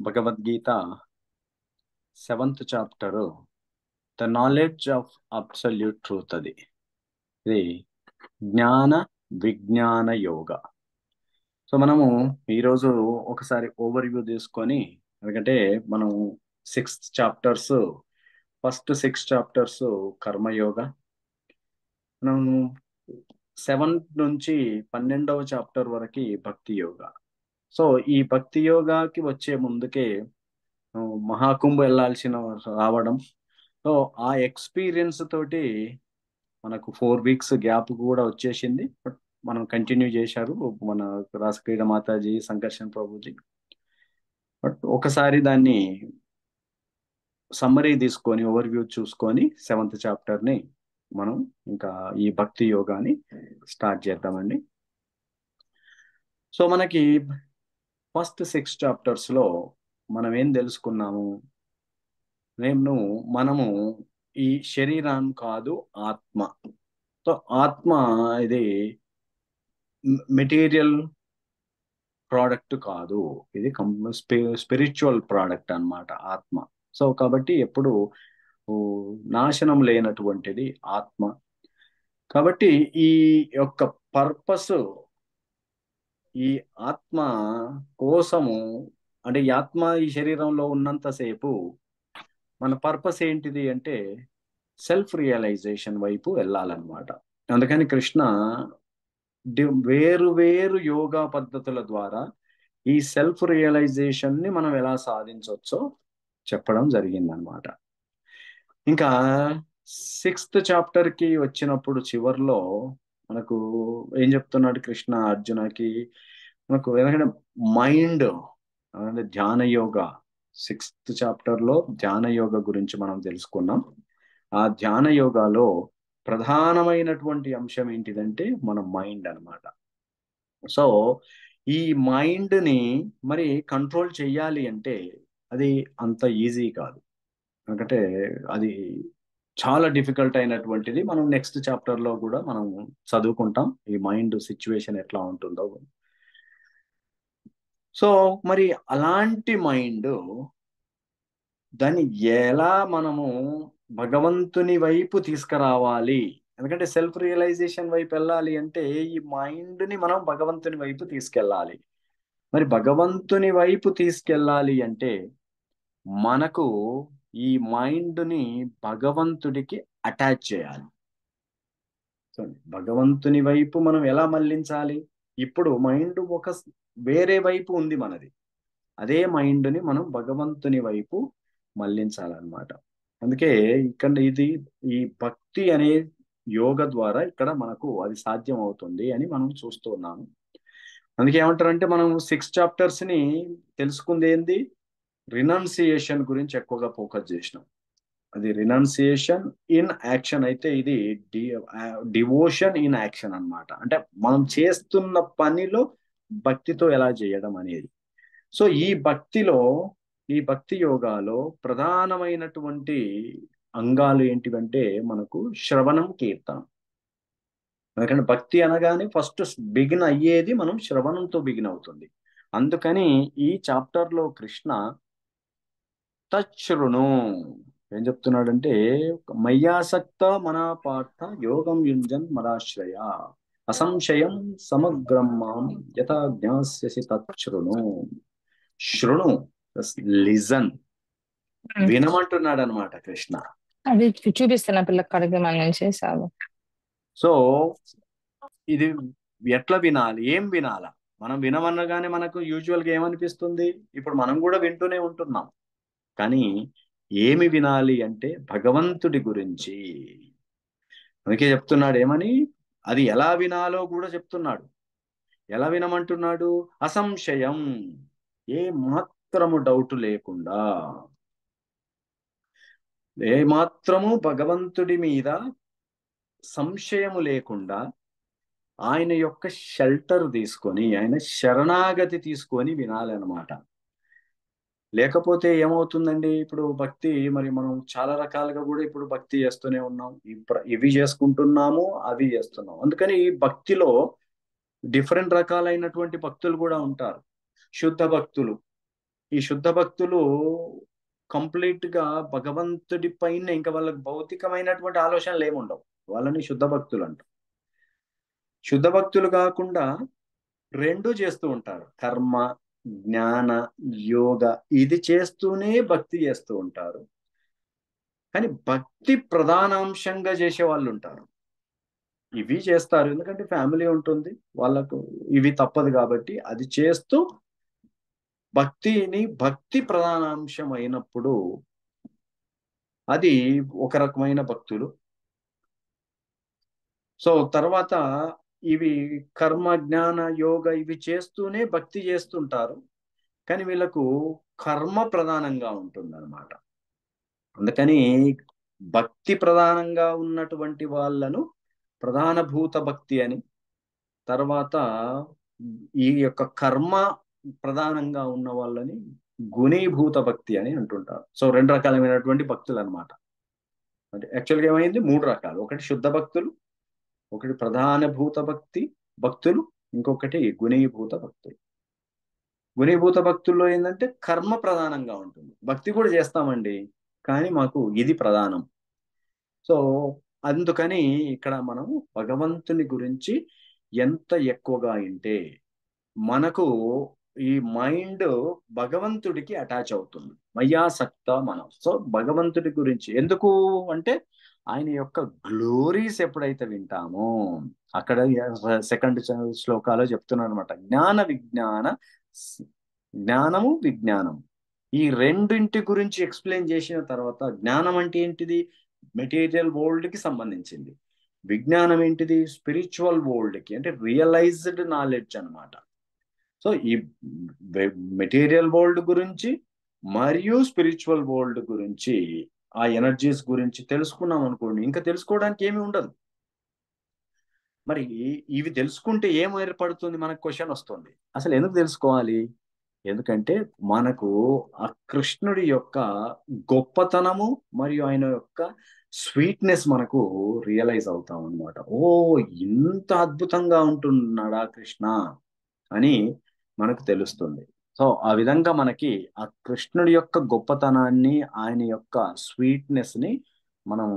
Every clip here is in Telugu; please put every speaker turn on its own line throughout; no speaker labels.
Bhagavad Gita 7th chapter the knowledge of absolute truth. ఇది జ్ఞాన విజ్ఞాన యోగ. సో మనము ఈరోజు ఒకసారి ఓవర్వ్యూ తీసుకొని, ఎందుకంటే మనం 6 చాప్టర్స్, ఫస్ట్ 6 చాప్టర్స్ కర్మయోగ, మనం 7th నుంచి 12వ చాప్టర్ వరకు భక్తి యోగ. సో ఈ భక్తి యోగాకి వచ్చే ముందుకే మహాకుంభ వెళ్ళాల్సిన రావడం, సో ఆ ఎక్స్పీరియన్స్ తోటి మనకు 4 weeks గ్యాప్ కూడా వచ్చేసింది. బట్ మనం కంటిన్యూ చేశారు మన రాసక్రీడ మాతాజీ, సంకర్షణ ప్రభుజీ. బట్ ఒకసారి దాన్ని సమ్మరీ తీసుకొని, ఓవర్వ్యూ చూసుకొని 7th చాప్టర్ని మనం ఇంకా ఈ భక్తి యోగాని స్టార్ట్ చేద్దామండి. సో మనకి ఫస్ట్ 6 చాప్టర్స్లో మనం ఏం తెలుసుకున్నాము? మనము ఈ శరీరం కాదు, ఆత్మ. సో ఆత్మ ఇది మెటీరియల్ ప్రోడక్ట్ కాదు, ఇది స్పిరిచువల్ ప్రోడక్ట్ అన్నమాట ఆత్మ. సో కాబట్టి ఎప్పుడు నాశనం లేనటువంటిది ఆత్మ. కాబట్టి ఈ యొక్క పర్పస్, ఈ ఆత్మ కోసము, అంటే ఈ ఆత్మ ఈ శరీరంలో ఉన్నంతసేపు మన పర్పస్ ఏంటిది అంటే సెల్ఫ్ రియలైజేషన్ వైపు వెళ్ళాలన్నమాట. అందుకని కృష్ణ వేరు వేరు యోగా పద్ధతుల ద్వారా ఈ సెల్ఫ్ రియలైజేషన్ ని మనం ఎలా సాధించవచ్చో చెప్పడం జరిగిందనమాట. ఇంకా 6th చాప్టర్ కి వచ్చినప్పుడు చివర్లో మనకు ఏం చెప్తున్నాడు కృష్ణ అర్జునకి? మనకు ఎందుకంటే మైండ్ అంటే ధ్యాన యోగ, 6th చాప్టర్లో ధ్యాన యోగ గురించి మనం తెలుసుకున్నాం. ఆ ధ్యాన యోగాలో ప్రధానమైనటువంటి అంశం ఏంటిదంటే మన మైండ్ అన్నమాట. సో ఈ మైండ్ ని మరి కంట్రోల్ చెయ్యాలి అంటే అది అంత ఈజీ కాదు, ఎందుకంటే అది చాలా డిఫికల్ట్ అయినటువంటిది. మనం నెక్స్ట్ చాప్టర్ లో కూడా మనం చదువుకుంటాం ఈ మైండ్ సిచ్యువేషన్ ఎట్లా ఉంటుందో. సో మరి అలాంటి మైండ్ దాన్ని ఎలా మనము భగవంతుని వైపు తీసుకురావాలి? ఎందుకంటే సెల్ఫ్ రియలైజేషన్ వైపు వెళ్ళాలి అంటే ఈ మైండ్ ని మనం భగవంతుని వైపు తీసుకెళ్ళాలి. మరి భగవంతుని వైపు తీసుకెళ్ళాలి అంటే మనకు ఈ మైండ్ ని భగవంతుడికి అటాచ్ చేయాలి. సో భగవంతుని వైపు మనం ఎలా మళ్ళించాలి? ఇప్పుడు మైండ్ ఒక వేరే వైపు ఉంది మనది, అదే మైండ్ ని మనం భగవంతుని వైపు మళ్ళించాలన్నమాట. అందుకే ఇక్కడ ఈ భక్తి అనే యోగ ద్వారా ఇక్కడ మనకు అది సాధ్యం అవుతుంది అని మనం చూస్తూ ఉన్నాము. అందుకే ఏమంటారంటే మనం 6 చాప్టర్స్ ని తెలుసుకుంది ఏంది? రినౌన్సియేషన్ గురించి ఎక్కువగా ఫోకస్ చేసినాం. అది రినౌన్సియేషన్ ఇన్ యాక్షన్ అయితే ఇది డివోషన్ ఇన్ యాక్షన్ అన్నమాట. అంటే మనం చేస్తున్న పనిలో భక్తితో ఎలా చేయడం అనేది. సో ఈ భక్తి యోగాలో ప్రధానమైనటువంటి అంగాలు ఏంటివంటే మనకు శ్రవణం, కీర్తనం. ఎందుకంటే భక్తి అనగానే ఫస్ట్ బిగిన్ అయ్యేది మనం శ్రవణంతో బిగిన్ అవుతుంది. అందుకని ఈ చాప్టర్ లో కృష్ణ తచ్ఛృణు ఏం చెప్తున్నాడంటే మయ్యాసక్త మన పార్థ యోగం యుంజన్ మదాశ్రయ అసంశయం సమగ్రం మాం యథా జ్ఞాస్యసి తచ్ఛృణు. శృణు, లిజన్, వినమంటున్నాడు అనమాట కృష్ణ.
అది చూపిస్తున్న పిల్లకి కడిగి మనం చేసాము.
సో ఇది ఎట్లా వినాలి, ఏం వినాలా? మనం వినమనగానే మనకు యూజువల్గా ఏమనిపిస్తుంది? ఇప్పుడు మనం కూడా వింటూనే ఉంటున్నాం, కానీ ఏమి వినాలి అంటే భగవంతుడి గురించి. అందుకే చెప్తున్నాడు ఏమని, అది ఎలా వినాలో కూడా చెప్తున్నాడు. ఎలా వినమంటున్నాడు? అసంశయం, ఏ మాత్రము డౌట్ లేకుండా, ఏ మాత్రము భగవంతుడి మీద సంశయము లేకుండా ఆయన యొక్క షెల్టర్ తీసుకొని, ఆయన శరణాగతి తీసుకొని వినాలన్నమాట. లేకపోతే ఏమవుతుందండి, ఇప్పుడు భక్తి మరి మనం చాలా రకాలుగా కూడా ఇప్పుడు భక్తి చేస్తూనే ఉన్నాం, ఇవి చేసుకుంటున్నాము, అవి చేస్తున్నాం. అందుకని ఈ భక్తిలో డిఫరెంట్ రకాలైనటువంటి భక్తులు కూడా ఉంటారు. శుద్ధ భక్తులు, ఈ శుద్ధ భక్తులు కంప్లీట్ గా భగవంతుడి పైన ఇంకా వాళ్ళకి భౌతికమైనటువంటి ఆలోచనలు ఏముండవు. వాళ్ళని శుద్ధ భక్తులు అంటారు. శుద్ధ భక్తులు కాకుండా రెండూ చేస్తూ ఉంటారు. కర్మ, జ్ఞాన, యోగ ఇది చేస్తూనే భక్తి చేస్తూ ఉంటారు. కానీ భక్తి ప్రధానాంశంగా చేసే వాళ్ళు ఉంటారు. ఇవి చేస్తారు ఎందుకంటే ఫ్యామిలీ ఉంటుంది వాళ్ళకు, ఇవి తప్పదు కాబట్టి అది చేస్తూ భక్తి ప్రధానాంశం అయినప్పుడు అది ఒక రకమైన భక్తులు. సో తర్వాత ఇవి కర్మ, జ్ఞాన, యోగ ఇవి చేస్తూనే భక్తి చేస్తుంటారు. కానీ వీళ్ళకు కర్మ ప్రధానంగా ఉంటుందన్నమాట. అందుకని భక్తి ప్రధానంగా ఉన్నటువంటి వాళ్ళను ప్రధాన భూత భక్తి అని, తర్వాత ఈ యొక్క కర్మ ప్రధానంగా ఉన్న వాళ్ళని గుణీభూత భక్తి అని అంటుంటారు. సో రెండు రకాలైనటువంటి భక్తులు అనమాట. అంటే యాక్చువల్గా ఏమైంది, మూడు రకాలు. ఒకటి శుద్ధ భక్తులు, ఒకటి ప్రధాన భూత భక్తులు, ఇంకొకటి గుణీభూత భక్తులు. గుణీభూత భక్తుల్లో ఏంటంటే కర్మ ప్రధానంగా ఉంటుంది. భక్తి కూడా చేస్తామండి కానీ మాకు ఇది ప్రధానం. సో అందుకని ఇక్కడ మనం భగవంతుని గురించి ఎంత ఎక్కువగా వింటే మనకు ఈ మైండ్ భగవంతుడికి అటాచ్ అవుతుంది. మయ్యాసక్త మనం. సో భగవంతుడి గురించి ఎందుకు అంటే ఆయన యొక్క గ్లోరీస్ ఎప్పుడైతే వింటామో అక్కడ సెకండ్ శ్లోకాలో చెప్తున్నాను అనమాట. జ్ఞానము విజ్ఞానం ఈ రెండింటి గురించి ఎక్స్ప్లెయిన్ చేసిన తర్వాత, జ్ఞానం అంటే ఏంటిది, మెటీరియల్ వరల్డ్ కి సంబంధించింది. విజ్ఞానం ఏంటిది, స్పిరిచువల్ వరల్డ్ కి, అంటే రియలైజ్డ్ నాలెడ్జ్ అన్నమాట. సో ఈ మెటీరియల్ వరల్డ్ గురించి మరియు స్పిరిచువల్ వరల్డ్ గురించి, ఆ ఎనర్జీస్ గురించి తెలుసుకున్నాం అనుకోండి, ఇంకా తెలుసుకోవడానికి ఏమీ ఉండదు. మరి ఇవి తెలుసుకుంటే ఏం ఏర్పడుతుంది, మనకు క్వశ్చన్ వస్తుంది. అసలు ఎందుకు తెలుసుకోవాలి? ఎందుకంటే మనకు ఆ కృష్ణుడి యొక్క గొప్పతనము మరియు ఆయన యొక్క స్వీట్నెస్ మనకు రియలైజ్ అవుతాం అనమాట. ఓ ఇంత అద్భుతంగా ఉంటున్నాడా కృష్ణ అని మనకు తెలుస్తుంది. సో ఆ విధంగా మనకి ఆ కృష్ణుడి యొక్క గొప్పతనాన్ని, ఆయన యొక్క స్వీట్నెస్ ని మనం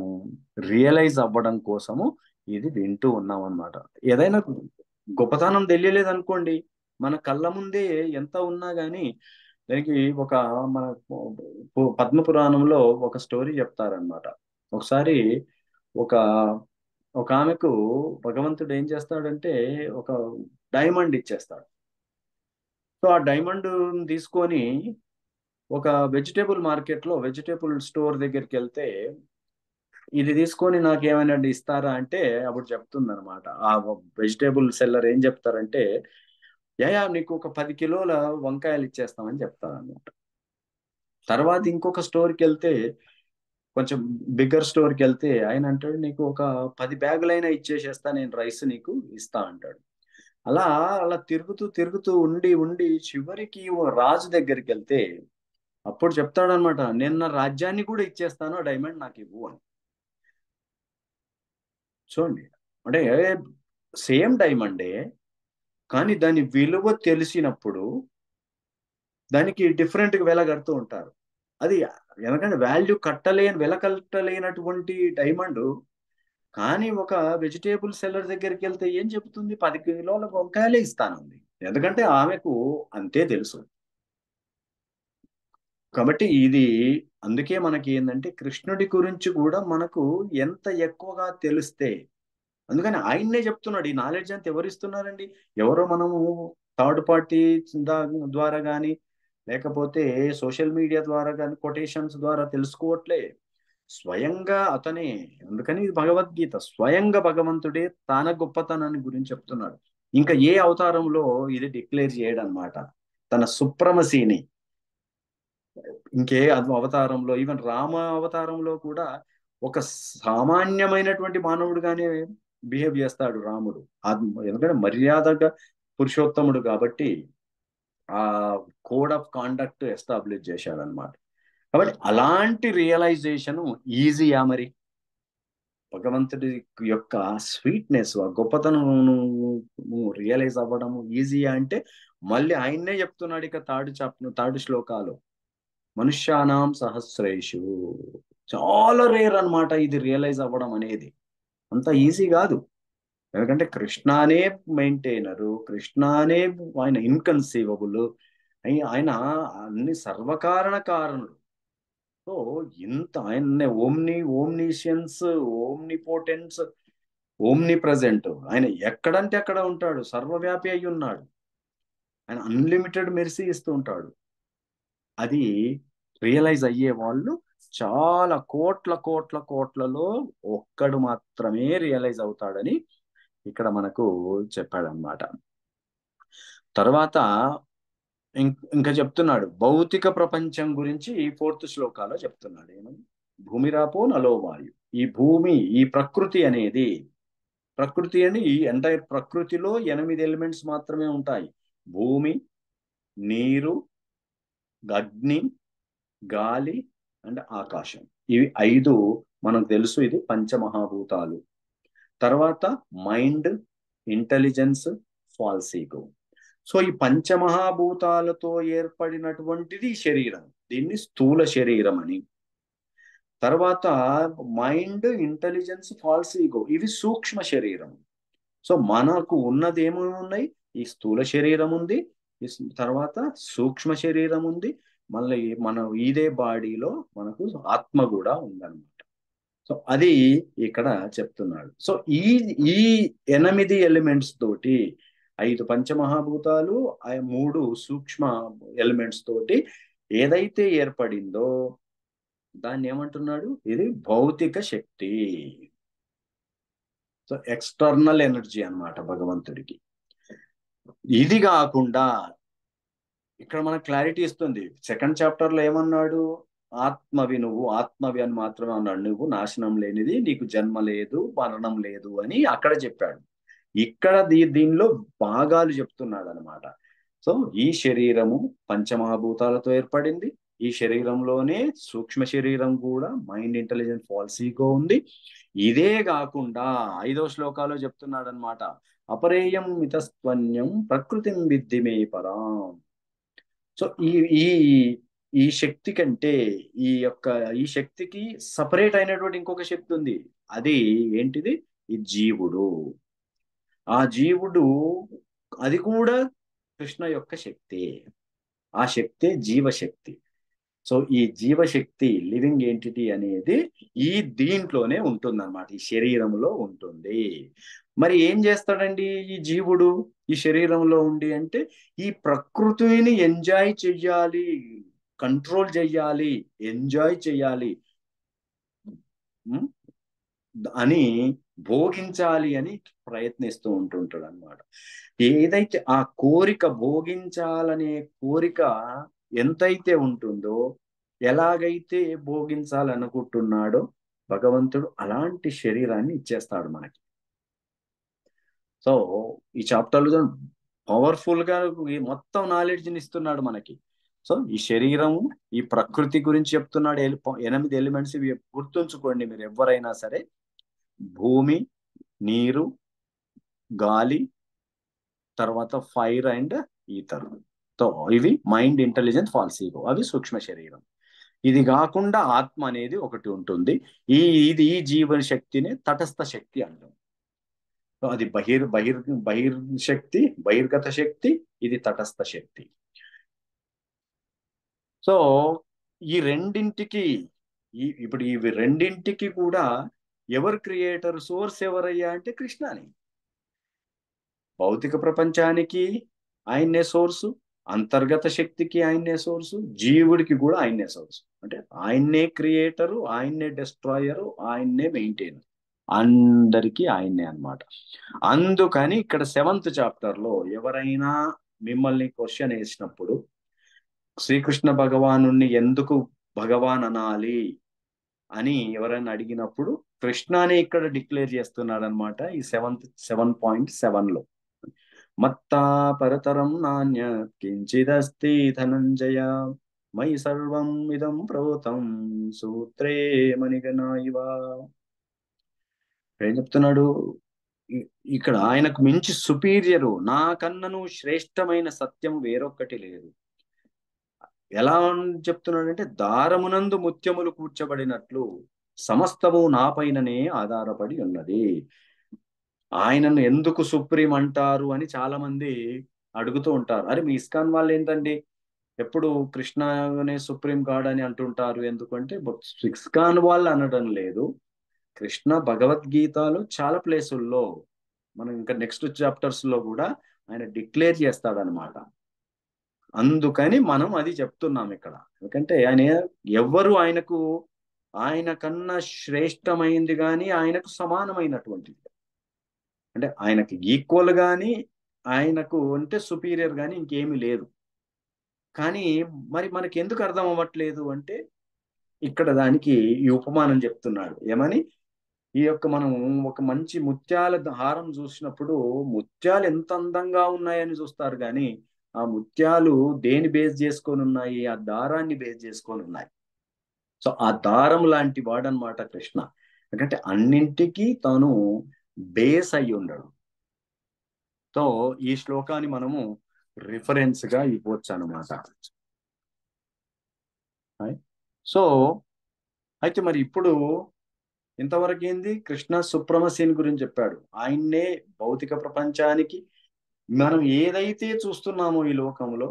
రియలైజ్ అవ్వడం కోసము ఇది వింటూ ఉన్నాం అనమాట. ఏదైనా గొప్పతనం తెలియలేదు అనుకోండి, మన కళ్ళ ముందే ఎంత ఉన్నా గానీ దానికి ఒక మన పద్మ పురాణంలో ఒక స్టోరీ చెప్తారనమాట. ఒకసారి ఒక ఒక ఆమెకు భగవంతుడు ఏం చేస్తాడంటే ఒక డైమండ్ ఇచ్చేస్తాడు. సో ఆ డైమండ్ తీసుకొని ఒక వెజిటేబుల్ మార్కెట్ లో, వెజిటేబుల్ స్టోర్ దగ్గరికి వెళ్తే, ఇది తీసుకొని నాకేమైనా ఇస్తారా అంటే అప్పుడు చెప్తుంది అనమాట. ఆ వెజిటేబుల్ సెల్లర్ ఏం చెప్తారంటే, యా నీకు ఒక 10 కిలోల వంకాయలు ఇచ్చేస్తామని చెప్తారనమాట. తర్వాత ఇంకొక స్టోర్కి వెళ్తే, కొంచెం బిగ్గర్ స్టోర్కి వెళ్తే ఆయన అంటాడు, నీకు ఒక 10 బ్యాగులైనా ఇచ్చేసేస్తా, నేను రైస్ నీకు ఇస్తా అంటాడు. అలా అలా తిరుగుతూ తిరుగుతూ ఉండి ఉండి చివరికి ఓ రాజు దగ్గరికి వెళ్తే అప్పుడు చెప్తాడనమాట, నేను నా రాజ్యాన్ని కూడా ఇచ్చేస్తాను, ఆ డైమండ్ నాకు ఇవ్వు అని. చూడండి, అంటే సేమ్ డైమండే కానీ దాని విలువ తెలిసినప్పుడు దానికి డిఫరెంట్ గా వెల కడుతూ ఉంటారు. అది ఎందుకంటే వెల కట్టలేనటువంటి డైమండ్. కానీ ఒక వెజిటేబుల్ సెల్లర్ దగ్గరికి వెళ్తే ఏం చెబుతుంది, 10 కిలోల వంకాయలే ఇస్తానంది. ఎందుకంటే ఆమెకు అంతే తెలుసు. కాబట్టి ఇది అందుకే మనకి ఏంటంటే కృష్ణుడి గురించి కూడా మనకు ఎంత ఎక్కువగా తెలిస్తే, అందుకని ఆయన్నే చెప్తున్నాడు. ఈ నాలెడ్జ్ అంతా ఎవరు ఇస్తున్నారండి? ఎవరో మనము థర్డ్ పార్టీ ద్వారా కానీ, లేకపోతే సోషల్ మీడియా ద్వారా కానీ, కొటేషన్స్ ద్వారా తెలుసుకోవట్లే. స్వయంగా అతనే. అందుకని ఇది భగవద్గీత స్వయంగా భగవంతుడే తన గొప్పతనాన్ని గురించి చెప్తున్నాడు. ఇంకా ఏ అవతారంలో ఇది డిక్లేర్ చేయడం అనమాట, తన సుప్రమసీని. ఇంకే అవతారంలో, ఈవెన్ రామ అవతారంలో కూడా ఒక సామాన్యమైనటువంటి మానవుడుగానే బిహేవ్ చేస్తాడు రాముడు. ఎందుకంటే మర్యాదగా పురుషోత్తముడు కాబట్టి ఆ కోడ్ ఆఫ్ కాండక్ట్ ఎస్టాబ్లిష్ చేశాడు అనమాట. కాబట్టి అలాంటి రియలైజేషన్ ఈజీయా మరి? భగవంతుడి యొక్క స్వీట్నెస్, ఆ గొప్పతనం రియలైజ్ అవ్వడము ఈజీయా అంటే మళ్ళీ ఆయన్నే చెప్తున్నాడు ఇక థర్డ్ శ్లోకాలు, మనుష్యానాం సహస్రేషు. చాలా రేర్ అన్నమాట ఇది రియలైజ్ అవ్వడం అనేది, అంత ఈజీ కాదు. ఎందుకంటే కృష్ణానే మెయింటైనరు, కృష్ణానే ఆయన ఇన్కన్సీవబుల్, ఆయన అన్ని సర్వకారణ కారణుడు. సో ఇంత ఆయన ఓమ్నిషియన్స్, ఓమ్నిపోటెన్స్, ఓమ్ని ప్రజెంట్, ఆయన ఎక్కడంటే అక్కడ ఉంటాడు, సర్వవ్యాపి అయి ఉన్నాడు, ఆయన అన్లిమిటెడ్ మెర్సీ ఇస్తూ ఉంటాడు. అది రియలైజ్ అయ్యే వాళ్ళు చాలా కోట్ల కోట్ల కోట్లలో ఒక్కడు మాత్రమే రియలైజ్ అవుతాడని ఇక్కడ మనకు చెప్పాడనమాట. తర్వాత ఇంకా చెప్తున్నాడు భౌతిక ప్రపంచం గురించి ఈ ఫోర్త్ శ్లోకాలో చెప్తున్నాడు. ఏమని? భూమిరాపో నలో వాయు. ఈ భూమి, ఈ ప్రకృతి అనేది, ప్రకృతి అని ఈ ఎంటైర్ ప్రకృతిలో 8 ఎలిమెంట్స్ మాత్రమే ఉంటాయి. భూమి, నీరు, అగ్ని, గాలి అండ్ ఆకాశం. ఇవి 5 మనకు తెలుసు, ఇది పంచమహాభూతాలు. తర్వాత mind, intelligence, falls ego. So ఈ పంచమహాభూతాలతో ఏర్పడినటువంటిది శరీరం, దీన్ని స్థూల శరీరం అని. తర్వాత మైండ్, ఇంటెలిజెన్స్, ఫాల్స్ ఈగో, ఇవి సూక్ష్మ శరీరం. సో మనకు ఉన్నది ఏమేమి ఉన్నాయి? ఈ స్థూల శరీరం ఉంది, తర్వాత సూక్ష్మ శరీరం ఉంది, మళ్ళీ మన ఇదే బాడీలో మనకు ఆత్మ కూడా ఉందన్నమాట. సో అది ఇక్కడ చెప్తున్నాడు. సో ఈ ఈ 8 ఎలిమెంట్స్ తోటి, 5 పంచమహాభూతాలు, 3 సూక్ష్మ ఎలిమెంట్స్ తోటి ఏదైతే ఏర్పడిందో దాన్ని ఏమంటున్నాడు? ఇది భౌతిక శక్తి. సో ఎక్స్టర్నల్ ఎనర్జీ అన్నమాట భగవంతుడికి. ఇది కాకుండా ఇక్కడ మనకు క్లారిటీ ఇస్తుంది. సెకండ్ చాప్టర్ లో ఏమన్నాడు? ఆత్మవి, నువ్వు ఆత్మవి అని మాత్రమే అన్నాడు. నువ్వు నాశనం లేనిది, నీకు జన్మ లేదు, మరణం లేదు అని అక్కడ చెప్పాడు. ఇక్కడ దీనిలో భాగాలు చెప్తున్నాడు అనమాట. సో ఈ శరీరము పంచమహాభూతాలతో ఏర్పడింది. ఈ శరీరంలోనే సూక్ష్మ శరీరం కూడా, మైండ్, ఇంటెలిజెన్స్, ఫాల్స్ ఈగో ఉంది. ఇదే కాకుండా 5వ శ్లోకాలో చెప్తున్నాడు అనమాట, అపరేయం మితస్త్వన్యం ప్రకృతిం విద్ధి మే పరాం. సో ఈ ఈ ఈ శక్తి కంటే, ఈ శక్తికి సపరేట్ అయినటువంటి ఇంకొక శక్తి ఉంది. అది ఏంటిది? ఈ జీవుడు. ఆ జీవుడు, అది కూడా కృష్ణ యొక్క శక్తి. ఆ శక్తే జీవశక్తి. సో ఈ జీవశక్తి, లివింగ్ ఎంటిటీ అనేది ఈ దీంట్లోనే ఉంటుంది అన్నమాట, ఈ శరీరంలో ఉంటుంది. మరి ఏం చేస్తాడండి ఈ జీవుడు ఈ శరీరంలో ఉండి అంటే? ఈ ప్రకృతిని ఎంజాయ్ చెయ్యాలి, కంట్రోల్ చెయ్యాలి, ఎంజాయ్ చెయ్యాలి అని, భోగించాలి అని ప్రయత్నిస్తూ ఉంటుంటాడు అనమాట. ఏదైతే ఆ కోరిక, భోగించాలనే కోరిక ఎంతైతే ఉంటుందో, ఎలాగైతే భోగించాలనుకుంటున్నాడో భగవంతుడు అలాంటి శరీరాన్ని ఇచ్చేస్తాడు మనకి. సో ఈ చాప్టర్లో పవర్ఫుల్ గా ఈ మొత్తం నాలెడ్జ్ని ఇస్తున్నాడు మనకి. సో ఈ శరీరము, ఈ ప్రకృతి గురించి చెప్తున్నాడు. 8 ఎలిమెంట్స్, ఇవి గుర్తుంచుకోండి మీరు ఎవరైనా సరే. భూమి, నీరు, గాలి, తర్వాత ఫైర్ అండ్ ఈథర్. సో ఇవి మైండ్, ఇంటెలిజెన్స్, ఫాల్స్ ఈగో, అవి సూక్ష్మ శరీరం. ఇది కాకుండా ఆత్మ అనేది ఒకటి ఉంటుంది. ఈ జీవన శక్తిని తటస్థ శక్తి అంటాం. సో అది బహిర్శక్తి, బహిర్గత శక్తి, ఇది తటస్థ శక్తి. సో ఈ రెండింటికి, ఇప్పుడు ఇవి రెండింటికి కూడా ఎవరు క్రియేటర్, సోర్స్ ఎవరయ్యా అంటే కృష్ణని. భౌతిక ప్రపంచానికి ఆయన్నే సోర్సు, అంతర్గత శక్తికి ఆయన్నే సోర్సు, జీవుడికి కూడా ఆయన్నే సోర్సు. అంటే ఆయన్నే క్రియేటరు, ఆయన్నే డెస్ట్రాయరు, ఆయన్నే మెయింటైనర్, అందరికీ ఆయన్నే అన్నమాట. అందుకని ఇక్కడ 7th చాప్టర్ లో ఎవరైనా మిమ్మల్ని క్వశ్చన్ వేసినప్పుడు, శ్రీకృష్ణ భగవాను ఎందుకు భగవాన్ అనాలి అని ఎవరైనా అడిగినప్పుడు, కృష్ణానే ఇక్కడ డిక్లేర్ చేస్తున్నాడు అనమాట. ఈ 7.7 లో, మత్తా పరతరం నాణ్య కించిదస్తి ధనంజయ, మై సర్వం ఇదం ప్రోతం సూత్రే మణిగణా ఇవ. ఏం చెప్తున్నాడు? ఇక్కడ ఆయనకు మించి సుపీరియరు, నాకన్నను శ్రేష్టమైన సత్యం వేరొక్కటి లేదు. ఎలా అని చెప్తున్నాడంటే, దారమునందు ముత్యములు కూర్చబడినట్లు సమస్తము నాపైననే ఆధారపడి ఉన్నది. ఆయనను ఎందుకు సుప్రీం అంటారు అని చాలా మంది అడుగుతూ ఉంటారు. అరే మీ ఇస్కాన్ వాళ్ళు ఏంటండి ఎప్పుడు కృష్ణనే సుప్రీం గాడ్ అని అంటుంటారు ఎందుకంటే, ఇస్కాన్ వాళ్ళు అనడం లేదు. కృష్ణ భగవద్గీతలో చాలా ప్లేసుల్లో మనం ఇంకా నెక్స్ట్ చాప్టర్స్ లో కూడా ఆయన డిక్లేర్ చేస్తాడనమాట. అందుకని మనం అది చెప్తున్నాం ఇక్కడ. ఎందుకంటే ఆయన ఎవ్వరు ఆయన కన్నా శ్రేష్టమైంది కానీ ఆయనకు సమానమైనటువంటిది, అంటే ఆయనకి ఈక్వల్ గాని ఆయనకు అంటే సుపీరియర్ గాని ఇంకేమీ లేదు. కానీ మరి మనకి ఎందుకు అర్థం అవ్వట్లేదు అంటే, ఇక్కడ దానికి ఈ ఉపమానం చెప్తున్నాడు. ఏమని, ఈ యొక్క మనం ఒక మంచి ముత్యాల హారం చూసినప్పుడు ముత్యాలు ఎంత అందంగా ఉన్నాయని చూస్తారు కానీ ఆ ముత్యాలు దేని బేస్ చేసుకొని ఉన్నాయి, ఆ దారాన్ని బేస్ చేసుకొని ఉన్నాయి. సో ఆ దారం లాంటి వాడనమాట కృష్ణ. ఎందుకంటే అన్నింటికీ తాను బేస్ అయి ఉండడు. సో ఈ శ్లోకాన్ని మనము రిఫరెన్స్ గా ఇవ్వచ్చు అనమాట. సో అయితే మరి ఇప్పుడు ఇంతవరకు ఏంది, కృష్ణ సుప్రమసీని గురించి చెప్పాడు. ఆయన్నే భౌతిక ప్రపంచానికి మనం ఏదైతే చూస్తున్నామో ఈ లోకంలో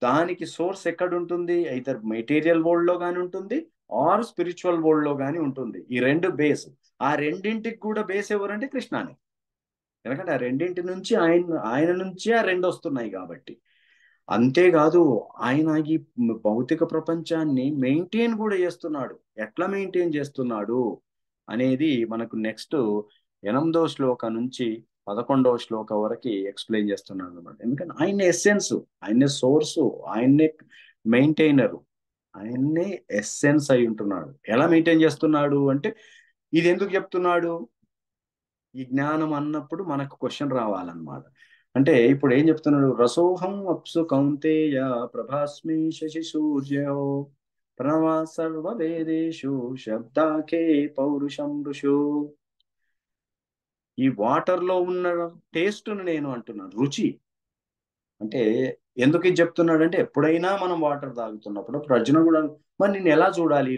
దానికి సోర్స్ ఎక్కడ ఉంటుంది, అయితే మెటీరియల్ వరల్డ్ లో కానీ ఉంటుంది ఆర్ స్పిరిచువల్ వరల్డ్ లో కానీ ఉంటుంది. ఈ రెండు బేస్. ఆ రెండింటికి కూడా బేస్ ఎవరంటే కృష్ణానే. ఎందుకంటే ఆ రెండింటి నుంచి ఆయన నుంచి ఆ రెండు వస్తున్నాయి కాబట్టి. అంతేకాదు ఆయన ఈ భౌతిక ప్రపంచాన్ని మెయింటైన్ కూడా చేస్తున్నాడు. ఎట్లా మెయింటైన్ చేస్తున్నాడు అనేది మనకు నెక్స్ట్ 8వ శ్లోకం నుంచి 11వ శ్లోకం వరకు ఎక్స్ప్లెయిన్ చేస్తున్నాడు అనమాట. ఎందుకంటే ఆయన ఎస్సెన్స్, ఆయన్నే సోర్సు, ఆయన్నే మెయింటైనరు, ఆయన్నే ఎస్సెన్స్ అయి ఉంటున్నాడు. ఎలా మెయింటైన్ చేస్తున్నాడు అంటే, ఇది ఎందుకు చెప్తున్నాడు, ఈ జ్ఞానం అన్నప్పుడు మనకు క్వశ్చన్ రావాలన్నమాట. అంటే ఇప్పుడు ఏం చెప్తున్నాడు, రసోహం అప్సు కౌంతేయ ప్రభాస్మి శశి సూర్యో ప్రణవ సర్వ వేదేషు శబ్దాకే పౌరుషం ఋషు. ఈ వాటర్ లో ఉన్న టేస్ట్ను నేను అంటున్నాను, రుచి. అంటే ఎందుకు ఇది చెప్తున్నాడు అంటే, ఎప్పుడైనా మనం వాటర్ తాగుతున్నప్పుడు ప్రజ్ఞ కూడా, మరి నేను ఎలా చూడాలి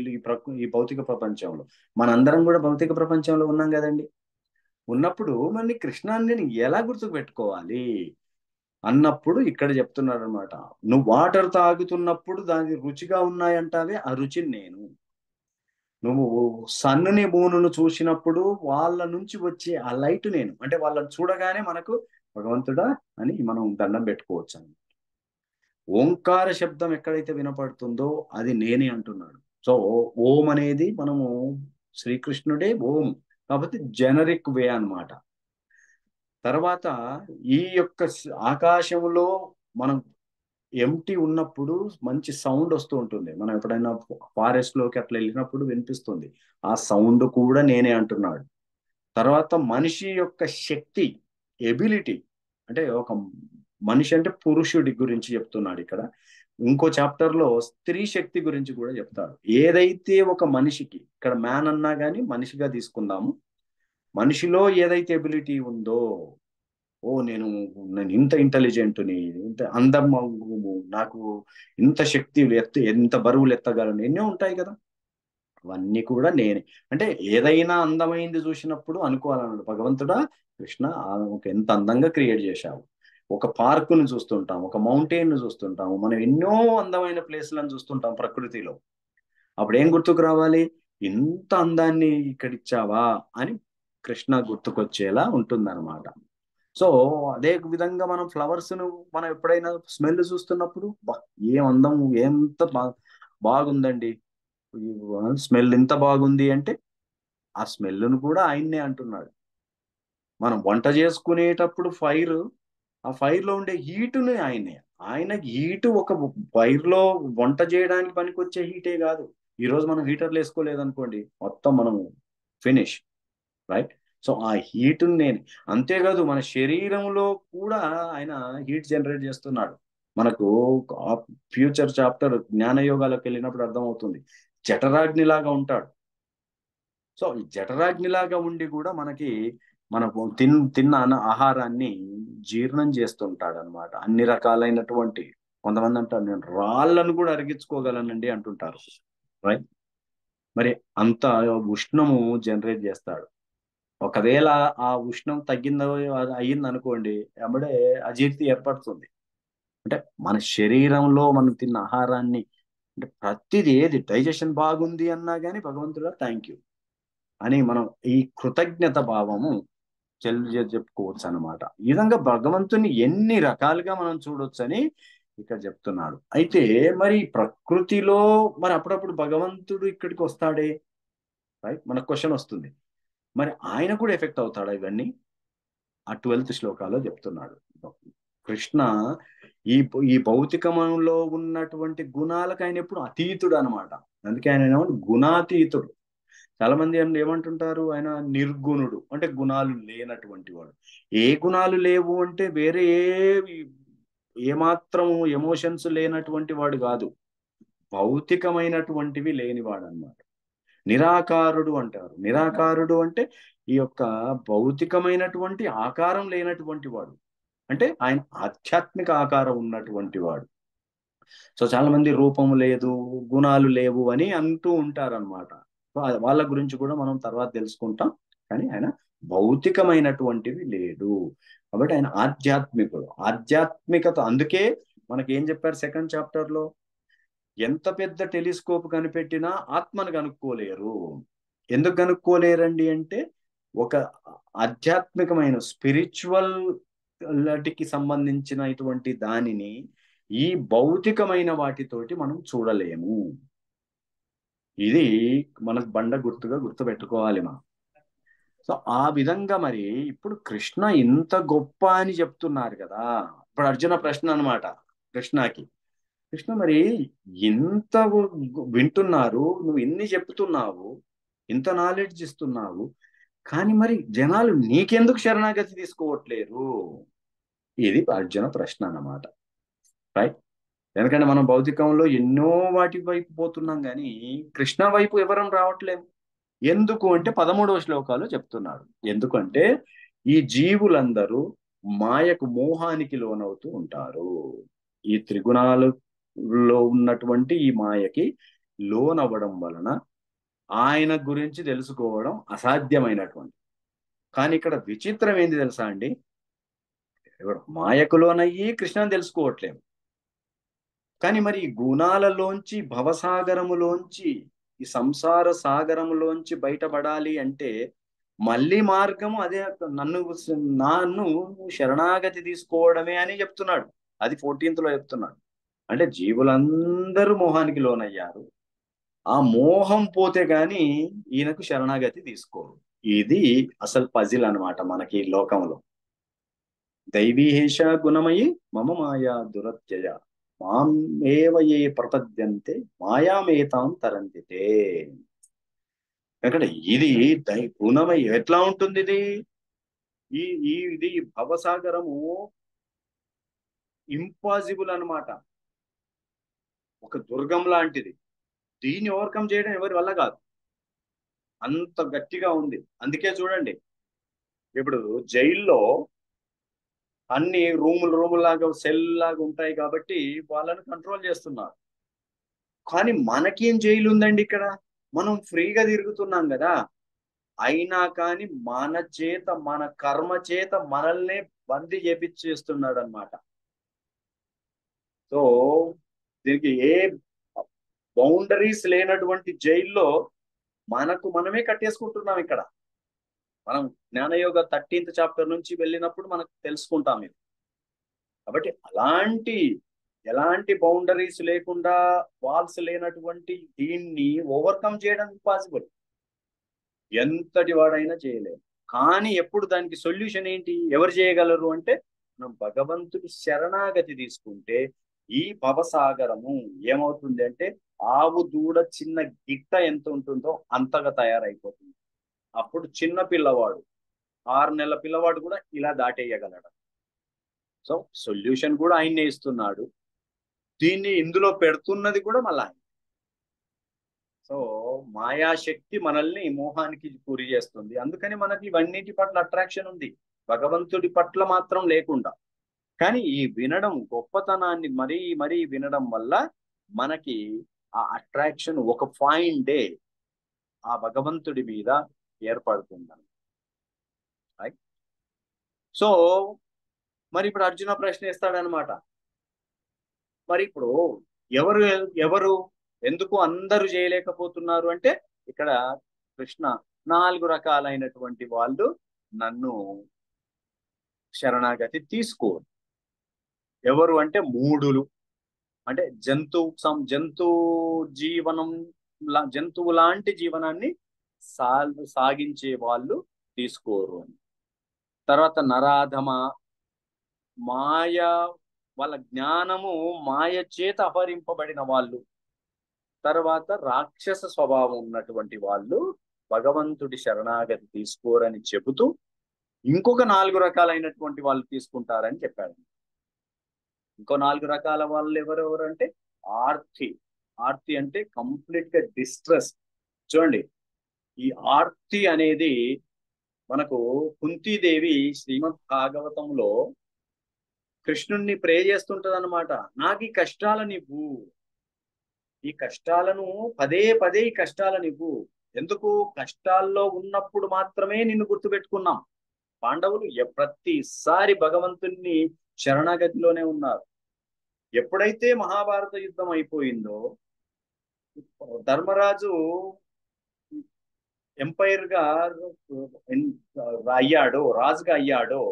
ఈ భౌతిక ప్రపంచంలో, మనందరం కూడా భౌతిక ప్రపంచంలో ఉన్నాం కదండి. ఉన్నప్పుడు మరి కృష్ణాన్ని నేను ఎలా గుర్తుకు పెట్టుకోవాలి అన్నప్పుడు ఇక్కడ చెప్తున్నాడు అనమాట. నువ్వు వాటర్ తాగుతున్నప్పుడు దాని రుచిగా ఉన్నాయంటావే, ఆ రుచిని నేను. నువ్వు సన్నుని మూనును చూసినప్పుడు వాళ్ళ నుంచి వచ్చే ఆ లైట్ నేను. అంటే వాళ్ళని చూడగానే మనకు భగవంతుడా అని మనం దండం పెట్టుకోవచ్చు అని. ఓంకార శబ్దం ఎక్కడైతే వినపడుతుందో అది నేనే అంటున్నాడు. సో ఓం అనేది మనము శ్రీకృష్ణుడే ఓం కాబట్టి జనరిక్ వే అన్నమాట. తర్వాత ఈ యొక్క ఆకాశంలో మనం ఎంటీ ఉన్నప్పుడు మంచి సౌండ్ వస్తూ ఉంటుంది. మనం ఎప్పుడైనా ఫారెస్ట్ లోకి అట్లా వెళ్ళినప్పుడు వినిపిస్తుంది. ఆ సౌండ్ కూడా నేనే అంటున్నాడు. తర్వాత మనిషి యొక్క శక్తి, ఎబిలిటీ, అంటే ఒక మనిషి అంటే పురుషుడి గురించి చెప్తున్నాడు ఇక్కడ. ఇంకో చాప్టర్ లో స్త్రీ శక్తి గురించి కూడా చెప్తాడు. ఏదైతే ఒక మనిషికి, ఇక్కడ మ్యాన్ అన్నా కానీ మనిషిగా తీసుకుందాము, మనిషిలో ఏదైతే ఎబిలిటీ ఉందో, ఓ నేను ఇంత ఇంటెలిజెంట్ని, ఇంత అందం, నాకు ఇంత శక్తి ఎంత బరువులు ఎత్తగలను, ఎన్నో ఉంటాయి కదా. అవన్నీ కూడా నేనే. అంటే ఏదైనా అందమైంది చూసినప్పుడు అనుకోవాలన్నాడు, భగవంతుడా కృష్ణ ఎంత అందంగా క్రియేట్ చేశావు. ఒక పార్కును చూస్తుంటాం, ఒక మౌంటైన్ ను చూస్తుంటాము, మనం ఎన్నో అందమైన ప్లేస్లను చూస్తుంటాం ప్రకృతిలో. అప్పుడు ఏం గుర్తుకు రావాలి, ఇంత అందాన్ని ఇక్కడ ఇచ్చావా అని కృష్ణ గుర్తుకొచ్చేలా ఉంటుందన్నమాట. సో అదే విధంగా మనం ఫ్లవర్స్ ను మనం ఎప్పుడైనా స్మెల్ చూస్తున్నప్పుడు, ఏం అందం, ఎంత బాగుందండి, స్మెల్ ఇంత బాగుంది అంటే ఆ స్మెల్ ను కూడా ఆయన్నే అంటున్నాడు. మనం వంట చేసుకునేటప్పుడు ఆ ఫైర్ లో ఉండే హీటుని ఆయనే. ఆయన హీటు ఒక ఫైర్ లో వంట చేయడానికి పనికొచ్చే హీటే కాదు. ఈ రోజు మనం హీటర్లు వేసుకోలేదనుకోండి మొత్తం మనం ఫినిష్, రైట్. సో ఆ హీట్ నేను. అంతేకాదు మన శరీరంలో కూడా ఆయన హీట్ జనరేట్ చేస్తున్నాడు. మనకు ఫ్యూచర్ చాప్టర్ జ్ఞానయోగాలకు వెళ్ళినప్పుడు అర్థమవుతుంది. జఠరాగ్నిలాగా ఉంటాడు. సో ఈ జఠరాగ్నిలాగా ఉండి కూడా మనకి మనకు తిన్న ఆహారాన్ని జీర్ణం చేస్తుంటాడు అనమాట. అన్ని రకాలైనటువంటి, కొంతమంది అంటారు నేను రాళ్ళను కూడా అరిగించుకోగలనండి అంటుంటారు, రైట్? మరి అంత ఉష్ణము జనరేట్ చేస్తాడు. ఒకవేళ ఆ ఉష్ణం తగ్గిందో అయ్యింది అనుకోండి, వెంబడే అజీర్తి ఏర్పడుతుంది. అంటే మన శరీరంలో మనం తిన్న ఆహారాన్ని, అంటే ప్రతిది ఏది డైజెషన్ బాగుంది అన్నా కానీ భగవంతుడా థ్యాంక్ యూ అని మనం ఈ కృతజ్ఞత భావము చెప్పుకోవచ్చు అనమాట. ఈ విధంగా భగవంతుని ఎన్ని రకాలుగా మనం చూడొచ్చని ఇక్కడ చెప్తున్నాడు. అయితే మరి ప్రకృతిలో మరి అప్పుడప్పుడు భగవంతుడు ఇక్కడికి వస్తాడే, రైట్? మనకు క్వశ్చన్ వస్తుంది, మరి ఆయన కూడా ఎఫెక్ట్ అవుతాడా? ఇవన్నీ ఆ 12th శ్లోకాలో చెప్తున్నాడు. కృష్ణ ఈ ఈ భౌతికమంలో ఉన్నటువంటి గుణాలకు ఆయన ఎప్పుడు అతీతుడు అనమాట. అందుకే ఆయన గుణాతీతుడు. చాలా మంది ఏమంటుంటారు, ఆయన నిర్గుణుడు, అంటే గుణాలు లేనటువంటి వాడు. ఏ గుణాలు లేవు అంటే వేరే ఏమాత్రం ఎమోషన్స్ లేనటువంటి వాడు కాదు, భౌతికమైనటువంటివి లేనివాడు అన్నమాట. నిరాకారుడు అంటారు. నిరాకారుడు అంటే ఈ యొక్క భౌతికమైనటువంటి ఆకారం లేనటువంటి వాడు, అంటే ఆయన ఆధ్యాత్మిక ఆకారం ఉన్నటువంటి వాడు. సో చాలా మంది రూపము లేదు, గుణాలు లేవు అని అంటూ ఉంటారనమాట. సో వాళ్ళ గురించి కూడా మనం తర్వాత తెలుసుకుంటాం. కానీ ఆయన భౌతికమైనటువంటివి లేడు, కాబట్టి ఆయన ఆధ్యాత్మికుడు. ఆధ్యాత్మికత, అందుకే మనకి ఏం చెప్పారు సెకండ్ చాప్టర్ లో, ఎంత పెద్ద టెలిస్కోప్ కనిపెట్టినా ఆత్మను కనుక్కోలేరు. ఎందుకు కనుక్కోలేరండి అంటే, ఒక ఆధ్యాత్మికమైన స్పిరిచువల్ కి సంబంధించినటువంటి దానిని ఈ భౌతికమైన వాటితోటి మనం చూడలేము. ఇది మనకు గుర్తుగా గుర్తుపెట్టుకోవాలి మనం. సో ఆ విధంగా మరి ఇప్పుడు కృష్ణ ఇంత గొప్ప అని చెప్తున్నారు కదా. ఇప్పుడు అర్జున ప్రశ్న అనమాట కృష్ణకి, కృష్ణ మరి ఇంత వింటున్నారు, నువ్వు ఇన్ని చెప్తున్నావు, ఇంత నాలెడ్జ్ ఇస్తున్నావు, కానీ మరి జనాలు నీకెందుకు శరణాగతి తీసుకోవట్లేరు? ఇది అర్జున ప్రశ్న అన్నమాట, రైట్? ఎందుకంటే మనం భౌతికంలో ఎన్నో వాటి వైపు పోతున్నాం కానీ కృష్ణ వైపు ఎవరం రావట్లేము. ఎందుకు అంటే 13వ శ్లోకాలు చెప్తున్నాడు. ఎందుకంటే ఈ జీవులందరూ మాయకు, మోహానికి లోనవుతూ ఉంటారు. ఈ త్రిగుణాలలో ఉన్నటువంటి ఈ మాయకి లోనవ్వడం వలన ఆయన గురించి తెలుసుకోవడం అసాధ్యమైనటువంటి. కానీ ఇక్కడ విచిత్రం ఏంది తెలుసా అండి, మాయకు లోనయ్యి కృష్ణని తెలుసుకోవట్లేము, కానీ మరి ఈ గుణాలలోంచి, భవసాగరములోంచి, ఈ సంసార సాగరములోంచి బయటపడాలి అంటే మళ్ళీ మార్గము అదే, నన్ను శరణాగతి తీసుకోవడమే అని చెప్తున్నాడు. అది 14th లో చెప్తున్నాడు. అంటే జీవులందరూ మోహానికి లోనయ్యారు, ఆ మోహం పోతే గాని ఈయనకు శరణాగతి తీసుకోరు. ఇది అసలు పజిల్ అన్నమాట మనకి ఈ లోకంలో. దైవీహేష గుణమయి మమ మాయా దురత్యయ మాం ఏవ ఏ ప్రపద్యంతే మాయామేతాం తరంతితే. ఎందుకంటే ఇది గుణమై ఎట్లా ఉంటుంది, ఇది భవసాగరము ఇంపాసిబుల్ అన్నమాట, ఒక దుర్గం లాంటిది. దీన్ని ఓవర్కమ్ చేయడం ఎవరి వల్ల కాదు, అంత గట్టిగా ఉంది. అందుకే చూడండి, ఇప్పుడు జైల్లో అన్ని రూములు లాగా, సెల్ లాగా ఉంటాయి కాబట్టి వాళ్ళని కంట్రోల్ చేస్తున్నారు. కానీ మనకేం జైలు ఉందండి ఇక్కడ, మనం ఫ్రీగా తిరుగుతున్నాం కదా. అయినా కానీ మన చేత, మన కర్మ చేత మనల్ని బందీ చేపిచ్చేస్తున్నాడు అనమాట. సో దీనికి ఏ బౌండరీస్ లేనటువంటి జైల్లో మనకు మనమే కట్టేసుకుంటున్నాం ఇక్కడ. మనం జ్ఞానయోగ 13th చాప్టర్ నుంచి వెళ్ళినప్పుడు మనకు తెలుసుకుంటాం ఇది. కాబట్టి ఎలాంటి బౌండరీస్ లేకుండా, వాల్స్ లేనటువంటి దీన్ని ఓవర్కమ్ చేయడం ఇంపాసిబుల్, ఎంతటి వాడైనా చేయలేరు. కానీ ఎప్పుడు దానికి సొల్యూషన్ ఏంటి, ఎవరు చేయగలరు అంటే, మనం భగవంతుడి శరణాగతి తీసుకుంటే ఈ భవసాగరము ఏమవుతుంది అంటే, ఆవు దూడ చిన్న గిట్ట ఎంత ఉంటుందో అంతగా తయారైపోతుంది. అప్పుడు చిన్న పిల్లవాడు, 6 నెలల పిల్లవాడు కూడా ఇలా దాటేయగలడు. సో సొల్యూషన్ కూడా ఆయన్నే ఇస్తున్నాడు, దీన్ని ఇందులో పెడుతున్నది కూడా మళ్ళీ ఆయన. సో మాయాశక్తి మనల్ని మోహానికి గురి చేస్తుంది. అందుకని మనకి ఇవన్నిటి పట్ల అట్రాక్షన్ ఉంది, భగవంతుడి పట్ల మాత్రం లేకుండా. కానీ ఈ వినడం గొప్పతనాన్ని మరీ మరీ వినడం వల్ల మనకి ఆ అట్రాక్షన్ ఒక ఫైన్ డే ఆ భగవంతుడి మీద ఏర్పడుతుంది. రైట్. సో మరి ఇప్పుడు అర్జున ప్రశ్న ఇస్తాడనమాట. మరి ఇప్పుడు ఎవరు ఎవరు ఎందుకు అందరూ చేయలేకపోతున్నారు అంటే, ఇక్కడ కృష్ణ 4 రకాలైనటువంటి వాళ్ళు నన్ను శరణాగతి తీసుకోరు. ఎవరు అంటే మూఢులు, అంటే జంతు జీవనం జంతువు లాంటి జీవనాన్ని సాగించే వాళ్ళు తీసుకోరు అని. తర్వాత నరాధమ, మాయ, వాళ్ళ జ్ఞానము మాయ చేత అపహరింపబడిన వాళ్ళు. తర్వాత రాక్షస స్వభావం ఉన్నటువంటి వాళ్ళు భగవంతుడి శరణాగతి తీసుకోరని చెబుతూ ఇంకొక 4 రకాలైనటువంటి వాళ్ళు తీసుకుంటారని చెప్పాడు. ఇంకో 4 రకాల వాళ్ళు ఎవరెవరు అంటే ఆర్తి. ఆర్తి అంటే కంప్లీట్ గా డిస్ట్రెస్. చూడండి, ఈ ఆర్తి అనేది మనకు కుంతీదేవి శ్రీమద్ భాగవతంలో కృష్ణుణ్ణి ప్రే చేస్తుంటది అనమాట. నాకు ఈ కష్టాలను ఇవ్వు, ఈ కష్టాలను పదే పదే ఈ కష్టాలను ఇవ్వు. ఎందుకు? కష్టాల్లో ఉన్నప్పుడు మాత్రమే నిన్ను గుర్తుపెట్టుకున్నాం. పాండవులు ప్రతిసారి భగవంతుణ్ణి శరణాగతిలోనే ఉన్నారు. ఎప్పుడైతే మహాభారత యుద్ధం అయిపోయిందో, ధర్మరాజు ఎంపైర్ గా అయ్యాడో, రాజుగా అయ్యాడో,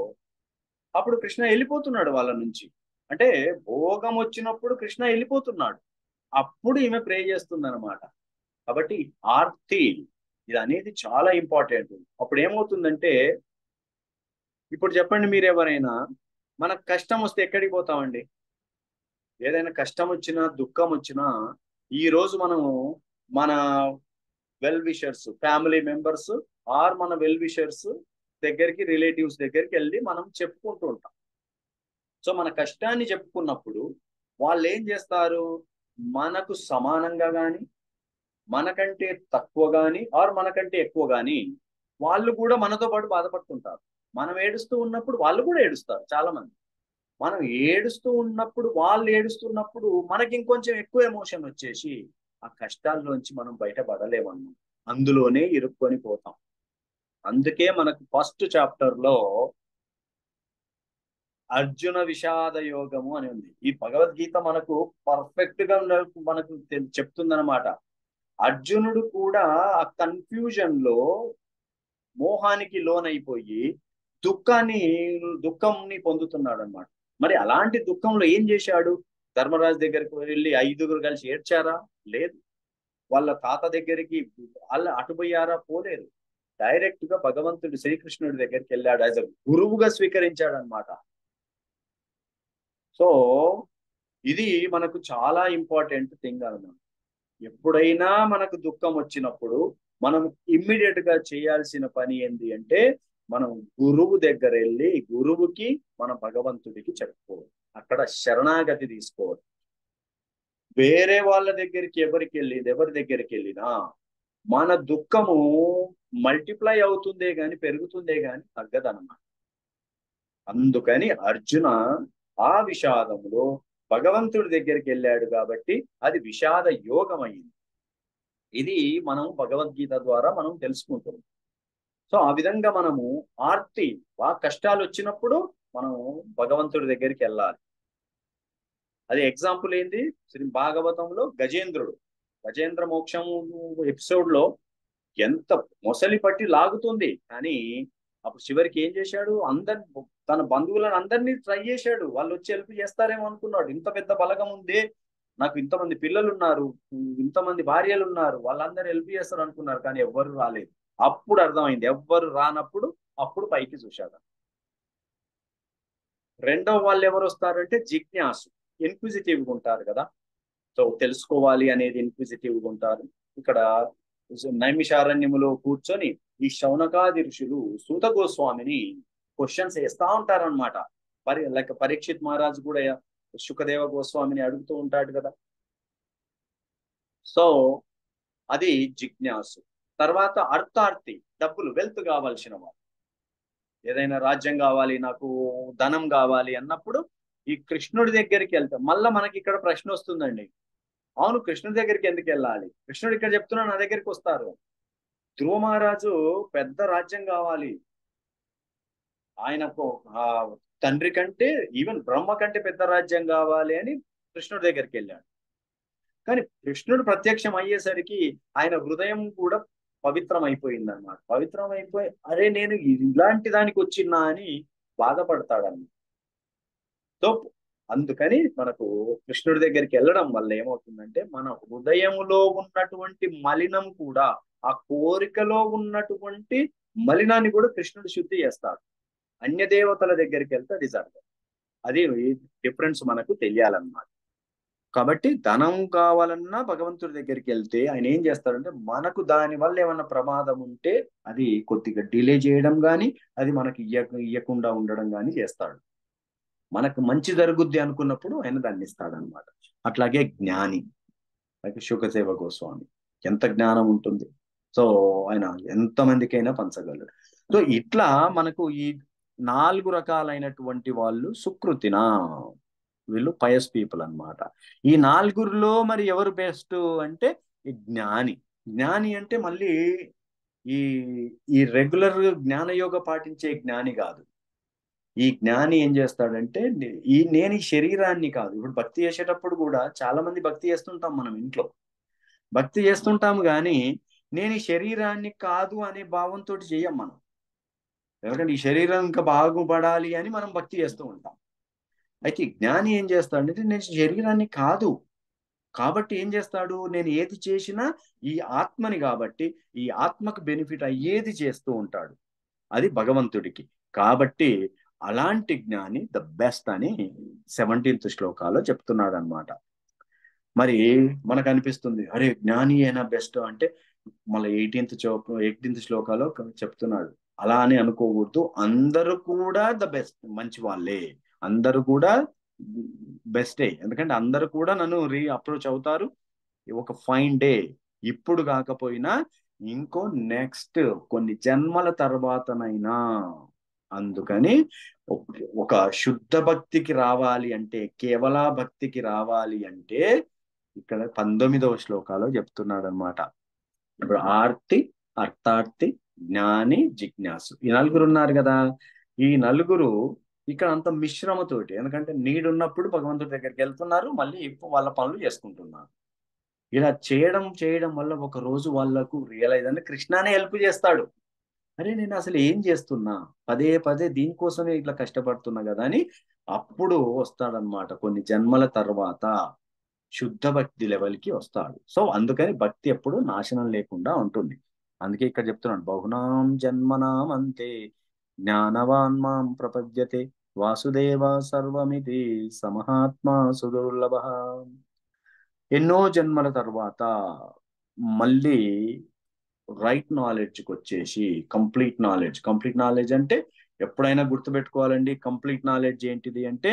అప్పుడు కృష్ణ వెళ్ళిపోతున్నాడు వాళ్ళ నుంచి. అంటే భోగం వచ్చినప్పుడు కృష్ణ వెళ్ళిపోతున్నాడు, అప్పుడు ఈమె ప్రే చేస్తుంది అనమాట. కాబట్టి ఆర్తి ఇది అనేది చాలా ఇంపార్టెంట్. అప్పుడు ఏమవుతుందంటే, ఇప్పుడు చెప్పండి, మీరు ఎవరైనా మనకు కష్టం వస్తే ఎక్కడికి పోతామండి? ఏదైనా కష్టం వచ్చినా దుఃఖం వచ్చినా ఈ రోజు మనము మన well wishers, family members or మన వెల్ విషర్స్ దగ్గరికి, రిలేటివ్స్ దగ్గరికి వెళ్ళి మనం చెప్పుకుంటూ ఉంటాం. సో మన కష్టాన్ని చెప్పుకున్నప్పుడు వాళ్ళు ఏం చేస్తారు? మనకు సమానంగా కానీ, మనకంటే తక్కువ కానీ, ఆర్ మనకంటే ఎక్కువ కానీ వాళ్ళు కూడా మనతో పాటు బాధపడుతుంటారు. మనం ఏడుస్తూ ఉన్నప్పుడు వాళ్ళు కూడా ఏడుస్తారు చాలా మంది. మనం ఏడుస్తూ ఉన్నప్పుడు, వాళ్ళు ఏడుస్తున్నప్పుడు మనకి ఇంకొంచెం ఎక్కువ ఎమోషన్ వచ్చేసి ఆ కష్టాల్లోంచి మనం బయటపడలేమన్నమాట. అందులోనే ఇరుక్కొని పోతాం. అందుకే మనకు ఫస్ట్ చాప్టర్ లో అర్జున విషాద యోగము అని ఉంది. ఈ భగవద్గీత మనకు పర్ఫెక్ట్ గా మనకు చెప్తుందన్నమాట. అర్జునుడు కూడా ఆ కన్ఫ్యూజన్ లో మోహానికి లోనైపోయి దుఃఖంని పొందుతున్నాడు అనమాట. మరి అలాంటి దుఃఖంలో ఏం చేశాడు? ధర్మరాజు దగ్గరికి వెళ్ళి 5గురు కలిసి ఏడ్చారా? లేదు. వాళ్ళ తాత దగ్గరికి వాళ్ళు అటుపోయారా? పోలేదు. డైరెక్ట్ గా భగవంతుడు శ్రీకృష్ణుడి దగ్గరికి వెళ్ళాడు, యాజ్ అ గురువుగా స్వీకరించాడు అనమాట. సో ఇది మనకు చాలా ఇంపార్టెంట్ థింగ్ అన్నమాట. ఎప్పుడైనా మనకు దుఃఖం వచ్చినప్పుడు మనం ఇమ్మీడియట్ గా చేయాల్సిన పని ఏంటి అంటే, మనం గురువు దగ్గర వెళ్ళి గురువుకి, మన భగవంతుడికి చెప్పుకోవాలి. అక్కడ శరణాగతి తీసుకోవాలి. వేరే వాళ్ళ దగ్గరికి ఎవరి దగ్గరికి వెళ్ళినా మన దుఃఖము మల్టిప్లై అవుతుందే గాని, పెరుగుతుందే గాని తగ్గదన్నమాట. అందుకని అర్జున ఆ విషాదములో భగవంతుడి దగ్గరికి వెళ్ళాడు కాబట్టి అది విషాద యోగం అయింది. ఇది మనం భగవద్గీత ద్వారా మనం తెలుసుకుంటున్నాం. సో ఆ విధంగా మనము ఆర్తి, కష్టాలు వచ్చినప్పుడు మనం భగవంతుడి దగ్గరికి వెళ్ళాలి. అది ఎగ్జాంపుల్ ఏంది? శ్రీ భాగవతంలో గజేంద్ర మోక్షం ఎపిసోడ్ లో ఎంత మొసలి పట్టి లాగుతుంది, కానీ అప్పుడు చివరికి ఏం చేశాడు? తన బంధువులను అందరినీ ట్రై చేశాడు. వాళ్ళు వచ్చి హెల్ప్ చేస్తారేమో అనుకున్నాడు. ఇంత పెద్ద బలగం ఉంది, నాకు ఇంతమంది పిల్లలు ఉన్నారు, ఇంతమంది భార్యలు ఉన్నారు, వాళ్ళందరూ హెల్ప్ చేస్తారు అనుకున్నారు, కానీ ఎవ్వరు రాలేదు. అప్పుడు అర్థమైంది, ఎవ్వరు రానప్పుడు అప్పుడు పైకి చూశాడు. రెండవ వాళ్ళు ఎవరు వస్తారంటే జిజ్ఞాసు, ఇన్క్విజిటివ్గా ఉంటారు కదా. సో తెలుసుకోవాలి అనేది ఇన్క్విజిటివ్గా ఉంటారు. ఇక్కడ నైమిషారణ్యములో కూర్చొని ఈ శౌనకాది ఋషులు సూత గోస్వామిని క్వశ్చన్స్ వేస్తా ఉంటారనమాట. లైక్ పరీక్షిత్ మహారాజు కూడా శుకదేవ గోస్వామిని అడుగుతూ ఉంటాడు కదా. సో అది జిజ్ఞాసు. తర్వాత అర్థార్థి, డబ్బులు, వెల్త్ కావాల్సిన వాడు. ఏదైనా రాజ్యం కావాలి, నాకు ధనం కావాలి అన్నప్పుడు ఈ కృష్ణుడి దగ్గరికి వెళ్తాం. మళ్ళా మనకి ఇక్కడ ప్రశ్న వస్తుందండి, అవును కృష్ణుడి దగ్గరికి ఎందుకు వెళ్ళాలి? కృష్ణుడు ఇక్కడ చెప్తున్నా నా దగ్గరికి వస్తారు. ధ్రువ మహారాజు పెద్ద రాజ్యం కావాలి, ఆయనకు ఆ తండ్రి కంటే, ఈవెన్ బ్రహ్మ కంటే పెద్ద రాజ్యం కావాలి అని కృష్ణుడి దగ్గరికి వెళ్ళాడు. కానీ కృష్ణుడు ప్రత్యక్షం అయ్యేసరికి ఆయన హృదయం కూడా పవిత్రం అయిపోయింది అనమాట. పవిత్రం అయిపోయి, అరే నేను ఇలాంటి దానికి వచ్చినా అని బాధపడతాడన్నమాట. సో అందుకని మనకు కృష్ణుడి దగ్గరికి వెళ్ళడం వల్ల ఏమవుతుందంటే, మన హృదయంలో ఉన్నటువంటి మలినం కూడా, ఆ కోరికలో ఉన్నటువంటి మలినాన్ని కూడా కృష్ణుడు శుద్ధి చేస్తాడు. అన్య దేవతల దగ్గరికి వెళ్తే అది జరగదు. అది డిఫరెన్స్ మనకు తెలియాలన్నమాట. కాబట్టి ధనం కావాలన్నా భగవంతుడి దగ్గరికి వెళ్తే ఆయన ఏం చేస్తాడంటే, మనకు దాని వల్ల ఏమన్నా ప్రమాదం ఉంటే అది కొద్దిగా డిలే చేయడం కానీ, అది మనకి ఇయ్యకుండా ఉండడం కానీ చేస్తాడు. మనకు మంచి జరుగుద్ది అనుకున్నప్పుడు ఆయన దాన్ని ఇస్తాడనమాట. అట్లాగే జ్ఞాని, అయితే శుకసేవ గోస్వామి, ఎంత జ్ఞానం ఉంటుంది, సో ఆయన ఎంతమందికైనా పంచగలడు. సో ఇట్లా మనకు ఈ 4 రకాలైనటువంటి వాళ్ళు సుకృతినా, వీళ్ళు పయస్ పీపుల్ అన్నమాట. ఈ 4లో మరి ఎవరు బెస్ట్ అంటే ఈ జ్ఞాని. జ్ఞాని అంటే మళ్ళీ ఈ ఈ రెగ్యులర్ జ్ఞానయోగ పాటించే జ్ఞాని కాదు. ఈ జ్ఞాని ఏం చేస్తాడంటే, నేను ఈ శరీరాన్ని కాదు, ఇప్పుడు భక్తి చేసేటప్పుడు కూడా చాలా మంది భక్తి చేస్తుంటాం, మనం ఇంట్లో భక్తి చేస్తుంటాము, కానీ నేను ఈ శరీరాన్ని కాదు అనే భావంతో చెయ్యం మనం. ఎందుకంటే ఈ శరీరం ఇంకా బాగుపడాలి అని మనం భక్తి చేస్తూ ఉంటాం. అయితే ఈ జ్ఞాని ఏం చేస్తాడంటే, నేను శరీరాన్ని కాదు కాబట్టి ఏం చేస్తాడు, నేను ఏది చేసినా ఈ ఆత్మని కాబట్టి ఈ ఆత్మకు బెనిఫిట్ అయ్యేది చేస్తూ ఉంటాడు, అది భగవంతుడికి. కాబట్టి అలాంటి జ్ఞాని ద బెస్ట్ అని 17th శ్లోకాలో చెప్తున్నాడు అనమాట. మరి మనకు అనిపిస్తుంది, అరే జ్ఞాని అయినా బెస్ట్ అంటే, మళ్ళీ 18th శ్లోకాలో చెప్తున్నాడు, అలా అని అనుకోకూడదు. అందరూ కూడా ద బెస్ట్, మంచి వాళ్ళే, అందరూ కూడా బెస్టే. ఎందుకంటే అందరూ కూడా నన్ను అప్రోచ్ అవుతారు ఒక ఫైన్ డే, ఇప్పుడు కాకపోయినా ఇంకో నెక్స్ట్ కొన్ని జన్మల తర్వాతనైనా. అందుకని ఒక శుద్ధ భక్తికి రావాలి అంటే, కేవల భక్తికి రావాలి అంటే ఇక్కడ 19వ శ్లోకాలో చెప్తున్నాడు అనమాట. ఇప్పుడు ఆర్తి, అర్థార్థి, జ్ఞాని, జిజ్ఞాసు, ఈ 4 ఉన్నారు కదా. ఈ 4 ఇక్కడ అంత మిశ్రమతోటి, ఎందుకంటే నీడున్నప్పుడు భగవంతుడి దగ్గరికి వెళ్తున్నారు, మళ్ళీ వాళ్ళ పనులు చేసుకుంటున్నారు. ఇలా చేయడం వల్ల ఒక రోజు వాళ్ళకు రియలైజ్ అంటే కృష్ణానే హెల్ప్ చేస్తాడు. అరే నేను అసలు ఏం చేస్తున్నా, పదే పదే దీనికోసమే ఇట్లా కష్టపడుతున్నా కదా అని అప్పుడు వస్తాడనమాట. కొన్ని జన్మల తర్వాత శుద్ధ భక్తి లెవెల్కి వస్తాడు. సో అందుకని భక్తి ఎప్పుడు నాశనం లేకుండా ఉంటుంది. అందుకే ఇక్కడ చెప్తున్నాడు, బహునాం జన్మనాం అంతే జ్ఞానవాన్ మాం ప్రపద్యతే వాసుదేవ సర్వమితి సమహాత్మా సుదుర్లభ. ఎన్నో జన్మల తర్వాత మళ్ళీ రైట్ నాలెడ్జ్కి వచ్చేసి, కంప్లీట్ నాలెడ్జ్ అంటే ఎప్పుడైనా గుర్తుపెట్టుకోవాలండి, కంప్లీట్ నాలెడ్జ్ ఏంటిది అంటే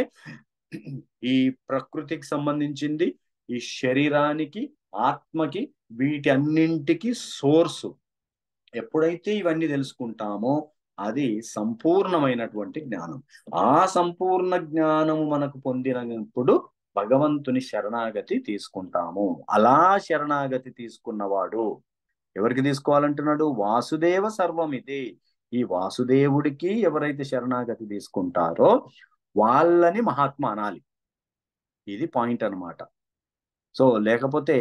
ఈ ప్రకృతికి సంబంధించింది, ఈ శరీరానికి, ఆత్మకి, వీటి అన్నింటికి సోర్సు. ఎప్పుడైతే ఇవన్నీ తెలుసుకుంటామో అది సంపూర్ణమైనటువంటి జ్ఞానం. ఆ సంపూర్ణ జ్ఞానము మనకు పొందినప్పుడు భగవంతుని శరణాగతి తీసుకుంటాము. అలా శరణాగతి తీసుకున్నవాడు ఎవరికి తీసుకోవాలంటున్నాడు, వాసుదేవ సర్వమితి. ఈ వాసుదేవుడికి ఎవరైతే శరణాగతి తీసుకుంటారో వాళ్ళని మహాత్మా అనాలి. ఇది పాయింట్ అన్నమాట. సో లేకపోతే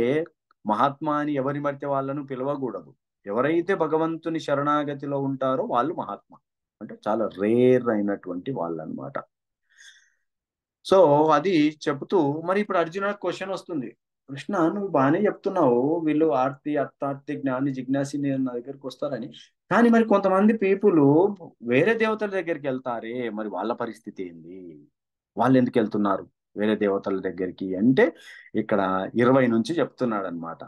మహాత్మా అని ఎవరి మధ్య వాళ్ళను పిలవకూడదు. ఎవరైతే భగవంతుని శరణాగతిలో ఉంటారో వాళ్ళు మహాత్మా, అంటే చాలా రేర్ అయినటువంటి వాళ్ళు అనమాట. సో అది చెబుతూ మరి ఇప్పుడు అర్జున క్వశ్చన్ వస్తుంది, కృష్ణ నువ్వు బాగానే చెప్తున్నావు వీళ్ళు ఆర్తి, అర్థార్థి, జ్ఞాని, జిజ్ఞాసి నా దగ్గరికి వస్తారని, కానీ మరి కొంతమంది పీపుల్ వేరే దేవతల దగ్గరికి వెళ్తారే, మరి వాళ్ళ పరిస్థితి ఏంది, వాళ్ళు ఎందుకు వెళ్తున్నారు వేరే దేవతల దగ్గరికి అంటే, ఇక్కడ 20 నుంచి చెప్తున్నాడు అనమాట.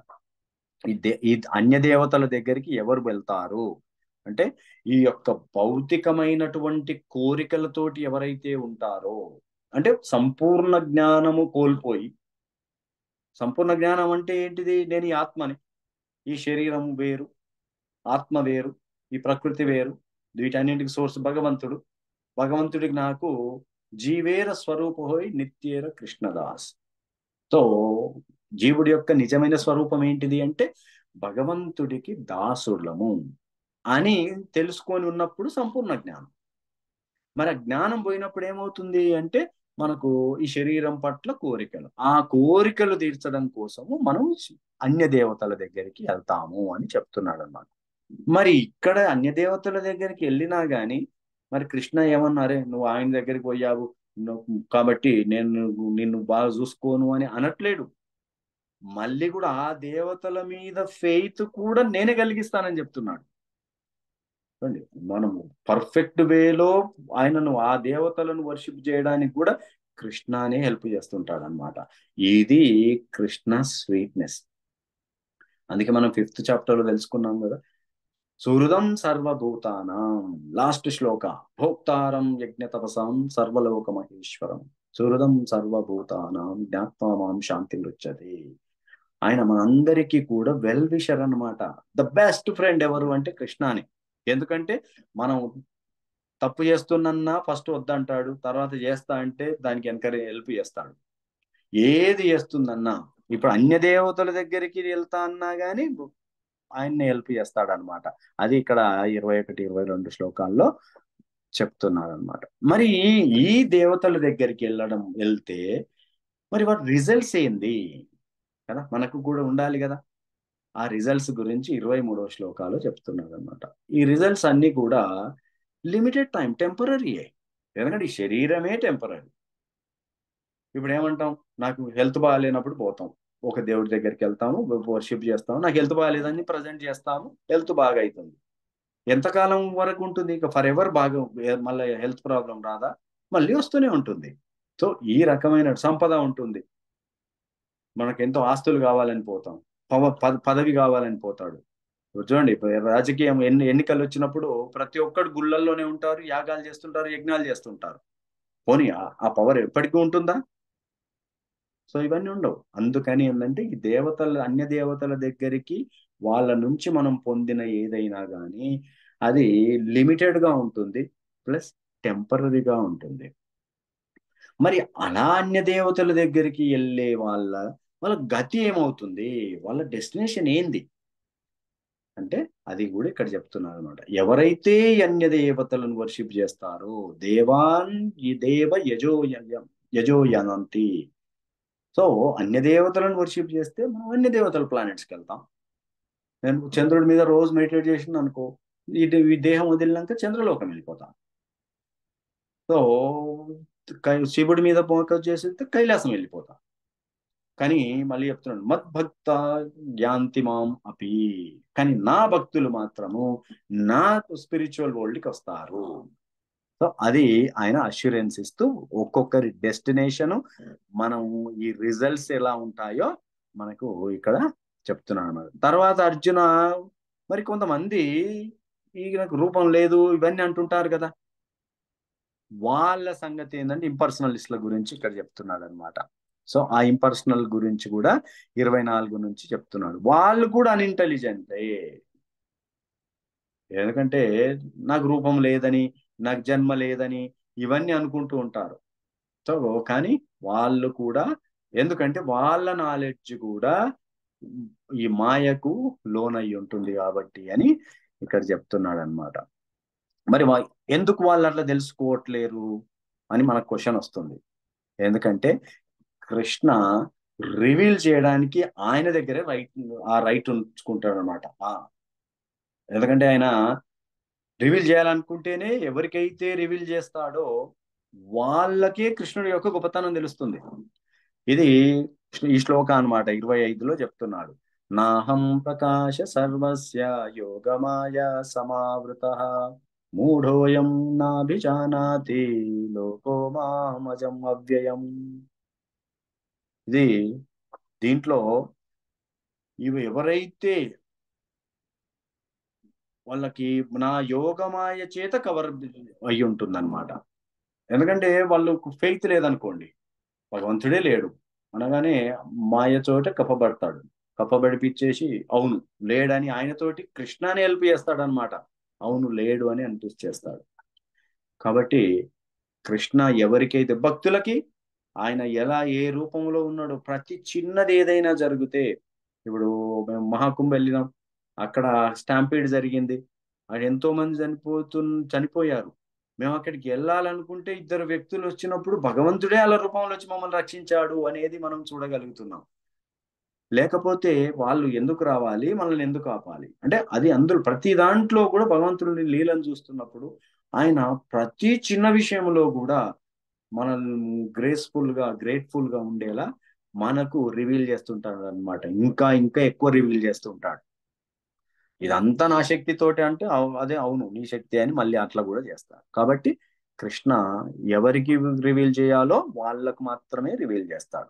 ఈ అన్య దేవతల దగ్గరికి ఎవరు వెళ్తారు అంటే, ఈ యొక్క భౌతికమైనటువంటి కోరికలతోటి ఎవరైతే ఉంటారో, అంటే సంపూర్ణ జ్ఞానము కోల్పోయి, సంపూర్ణ జ్ఞానం అంటే ఏంటిది, నేను ఈ ఆత్మని, ఈ శరీరం వేరు, ఆత్మ వేరు, ఈ ప్రకృతి వేరు, వీటన్నింటికి సోర్స్ భగవంతుడు. భగవంతుడికి నాకు జీవేర స్వరూపహోయ్ నిత్యేర కృష్ణదాస్. సో జీవుడి యొక్క నిజమైన స్వరూపం ఏంటిది అంటే భగవంతుడికి దాసులము అని తెలుసుకొని ఉన్నప్పుడు సంపూర్ణ జ్ఞానం. మరి ఆ జ్ఞానం పోయినప్పుడు ఏమవుతుంది అంటే మనకు ఈ శరీరం పట్ల కోరికలు, ఆ కోరికలు తీర్చడం కోసము మనం అన్య దేవతల దగ్గరికి వెళ్తాము అని చెప్తున్నాడు అన్నమాట. మరి ఇక్కడ అన్య దేవతల దగ్గరికి వెళ్ళినా గాని మరి కృష్ణ ఏమన్నారే, నువ్వు ఆయన దగ్గరికి పోయావు కాబట్టి నేను నిన్ను బాగా చూసుకోను అని అనట్లేడు. మళ్ళీ కూడా ఆ దేవతల మీద ఫెయిత్ కూడా నేనే కలిగిస్తానని చెప్తున్నాడు. చూడండి, మనము పర్ఫెక్ట్ వేలో ఆయనను ఆ దేవతలను వర్షిప్ చేయడానికి కూడా కృష్ణనే హెల్ప్ చేస్తుంటాడు అనమాట. ఇది కృష్ణ స్వీట్నెస్. అందుకే మనం 5th చాప్టర్ లో తెలుసుకున్నాం కదా, సుహృదం సర్వభూతానాం, లాస్ట్ శ్లోక, భోక్తారం యజ్ఞ తపసాం సర్వలోక మహేశ్వరం, సుహృదం సర్వభూతానాం జ్ఞాత్వా మాం శాంతి మృచ్చతి. ఆయన మనందరికీ కూడా వెల్ విషర్ అనమాట. ద బెస్ట్ ఫ్రెండ్ ఎవరు అంటే కృష్ణాని. ఎందుకంటే మనం తప్పు చేస్తున్నా ఫస్ట్ వద్దంటాడు, తర్వాత చేస్తా అంటే దానికి ఎంకరేజ్ హెల్ప్ చేస్తాడు. ఏది చేస్తుందన్నా, ఇప్పుడు అన్య దేవతల దగ్గరికి వెళ్తా అన్నా గానీ ఆయన్ని హెల్ప్ చేస్తాడు అనమాట. అది ఇక్కడ 21, 22 శ్లోకాల్లో చెప్తున్నాడు అనమాట. మరి ఈ దేవతల దగ్గరికి వెళ్తే మరి వాటి రిజల్ట్స్ ఏంది కదా, మనకు కూడా ఉండాలి కదా. ఆ రిజల్ట్స్ గురించి 23వ శ్లోకాలు చెప్తున్నాడు అనమాట. ఈ రిజల్ట్స్ అన్ని కూడా లిమిటెడ్ టైం, టెంపరీ. ఎందుకంటే ఈ శరీరమే టెంపరీ. ఇప్పుడు ఏమంటాం, నాకు హెల్త్ బాగాలేనప్పుడు పోతాం, ఒక దేవుడి దగ్గరికి వెళ్తాము, వర్షిప్ చేస్తాము, నాకు హెల్త్ బాగాలేదని ప్రజెంట్ చేస్తాము, హెల్త్ బాగా అవుతుంది. ఎంతకాలం వరకు ఉంటుంది? ఇక ఫర్ ఎవర్ బాగా మళ్ళీ హెల్త్ ప్రాబ్లం రాదా? మళ్ళీ వస్తూనే ఉంటుంది. సో ఈ రకమైన సంపద ఉంటుంది. మనకు ఎంతో ఆస్తులు కావాలని పోతాం, పదవి కావాలని పోతాడు. చూడండి, రాజకీయం ఎన్నికలు వచ్చినప్పుడు ప్రతి ఒక్కడు గుళ్ళల్లోనే ఉంటారు, యాగాలు చేస్తుంటారు, యజ్ఞాలు చేస్తుంటారు. పోనీ ఆ పవర్ ఎప్పటికీ ఉంటుందా? సో ఇవన్నీ ఉండవు. అందుకని ఏంటంటే ఈ దేవతల, అన్య దేవతల దగ్గరికి వాళ్ళ నుంచి మనం పొందిన ఏదైనా కానీ అది లిమిటెడ్ గా ఉంటుంది, ప్లస్ టెంపరీగా ఉంటుంది. మరి అలా అన్య దేవతల దగ్గరికి వెళ్ళే వాళ్ళ గతి ఏమవుతుంది, వాళ్ళ డెస్టినేషన్ ఏంది అంటే అది కూడా ఇక్కడ చెప్తున్నారు అనమాట. ఎవరైతే అన్య దేవతలను వర్షిప్ చేస్తారో దేవాన్ ఈ దేవ యజోయనంతి. సో అన్య దేవతలను వర్షిప్ చేస్తే మనం అన్య దేవతల ప్లానెట్స్కి వెళ్తాం. నేను చంద్రుడి మీద రోజు మెడిటేట్ చేసిన అనుకో, ఈ దేహం వదిలినాక చంద్రలోకం వెళ్ళిపోతాం. సో శివుడి మీద ఫోకస్ చేస్తే కైలాసం వెళ్ళిపోతాం. కానీ మళ్ళీ చెప్తున్నాడు, మద్భక్త యాంతి మాం అపి, కానీ నా భక్తులు మాత్రము నా స్పిరిచువల్ వరల్డ్కి వస్తారు. సో అది ఆయన అష్యూరెన్స్ ఇస్తూ ఒక్కొక్కరి డెస్టినేషన్, మనం ఈ రిజల్ట్స్ ఎలా ఉంటాయో మనకు ఇక్కడ చెప్తున్నాడు అన్నమాట. తర్వాత అర్జున, మరి కొంతమంది ఈ నాకు రూపం లేదు ఇవన్నీ అంటుంటారు కదా, వాళ్ళ సంగతి ఏంటంటే ఇంపర్సనలిస్ట్ల గురించి ఇక్కడ చెప్తున్నాడు అనమాట. సో ఆ ఇంపర్సనల్ గురించి కూడా 24 నుంచి చెప్తున్నాడు. వాళ్ళు కూడా అన్ఇంటెలిజెంటే. ఎందుకంటే నాకు రూపం లేదని, నాకు జన్మ లేదని ఇవన్నీ అనుకుంటూ ఉంటారు. సో కానీ వాళ్ళు కూడా, ఎందుకంటే వాళ్ళ నాలెడ్జ్ కూడా ఈ మాయకు లోనయ్యి ఉంటుంది కాబట్టి అని ఇక్కడ చెప్తున్నాడు అనమాట. మరి ఎందుకు వాళ్ళు అట్లా తెలుసుకోవట్లేరు అని మనకు క్వశ్చన్ వస్తుంది. ఎందుకంటే కృష్ణ రివీల్ చేయడానికి ఆయన దగ్గరే ఆ రైట్ ఉంచుకుంటాడు అనమాట. ఎందుకంటే ఆయన రివీల్ చేయాలనుకుంటేనే, ఎవరికైతే రివీల్ చేస్తాడో వాళ్ళకే కృష్ణుడి యొక్క గొప్పతనం తెలుస్తుంది. ఇది ఈ శ్లోక అనమాట 25లో చెప్తున్నాడు. నాహం ప్రకాశ సర్వస్య యోగమాయ సమావృత మూఢోయం నాభిజానాతి లోకో మామజం అవ్యయం. ఇది దీంట్లో ఇవి ఎవరైతే వాళ్ళకి నా యోగమాయ చేత కవర్ అయి ఉంటుందన్నమాట. ఎందుకంటే వాళ్ళకు ఫెయిత్ లేదనుకోండి, భగవంతుడే లేడు అనగానే మాయ చోట కప్పబడతాడు. కప్పబడిపిచ్చేసి అవును లేడని ఆయనతోటి కృష్ణని హెల్ప్ చేస్తాడనమాట. అవును లేడు అని అనిపించేస్తాడు. కాబట్టి కృష్ణ ఎవరికైతే భక్తులకి ఆయన ఎలా ఏ రూపంలో ఉన్నాడో ప్రతి చిన్నది ఏదైనా జరిగితే, ఇప్పుడు మేము మహాకుంభ వెళ్ళినాం, అక్కడ స్టాంపీడ్ జరిగింది, అక్కడ ఎంతో మంది చనిపోయారు. మేము అక్కడికి వెళ్ళాలనుకుంటే ఇద్దరు వ్యక్తులు వచ్చినప్పుడు భగవంతుడే అలా రూపంలో వచ్చి మమ్మల్ని రక్షించాడు అనేది మనం చూడగలుగుతున్నాం. లేకపోతే వాళ్ళు ఎందుకు రావాలి, మనల్ని ఎందుకు ఆపాలి అంటే అది అందులో ప్రతి దాంట్లో కూడా భగవంతుడిని లీలను చూస్తున్నప్పుడు ఆయన ప్రతి చిన్న విషయంలో కూడా మనల్ని గ్రేట్ఫుల్ గా ఉండేలా మనకు రివీల్ చేస్తుంటాడు అనమాట. ఇంకా ఇంకా ఎక్కువ రివీల్ చేస్తుంటాడు. ఇదంతా నా శక్తితోటి అంటే అదే అవును నీ శక్తి అని మళ్ళీ అట్లా కూడా చేస్తారు. కాబట్టి కృష్ణ ఎవరికి రివీల్ చేయాలో వాళ్ళకు మాత్రమే రివీల్ చేస్తాడు.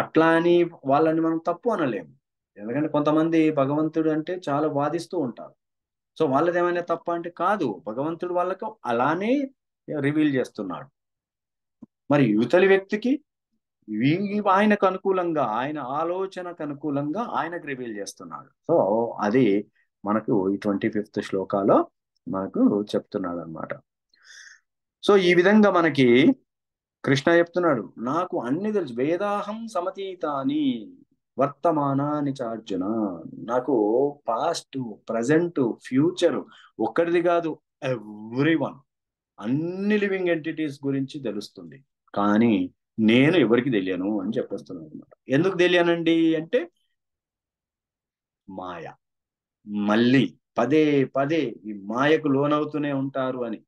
అట్లా అని వాళ్ళని మనం తప్పు అనలేము. ఎందుకంటే కొంతమంది భగవంతుడు అంటే చాలా వాదిస్తూ ఉంటారు. సో వాళ్ళది ఏమైనా తప్ప అంటే కాదు, భగవంతుడు వాళ్ళకు అలానే రివీల్ చేస్తున్నాడు. మరి యువతలి వ్యక్తికి ఆయనకు అనుకూలంగా ఆయన ఆలోచనకు అనుకూలంగా ఆయనకు రివీల్ చేస్తున్నాడు. సో అది మనకు ఈ 25th శ్లోకాలో మనకు చెప్తున్నాడు అనమాట. సో ఈ విధంగా మనకి కృష్ణ చెప్తున్నాడు నాకు అన్ని తెలుసు, వేదాహం సమతీతాని వర్తమానాని చార్జున. నాకు పాస్ట్, ప్రజెంట్, ఫ్యూచర్ ఒక్కడిది కాదు, ఎవ్రీ వన్, అన్ని లివింగ్ ఎంటిటీస్ గురించి తెలుస్తుంది. కానీ నేను ఎవరికి తెలియను అని చెప్పేస్తున్నాను అనమాట. ఎందుకు తెలియనండి అంటే మాయ. మళ్ళీ పదే పదే ఈ మాయకు లోనవుతూనే ఉంటారు అని.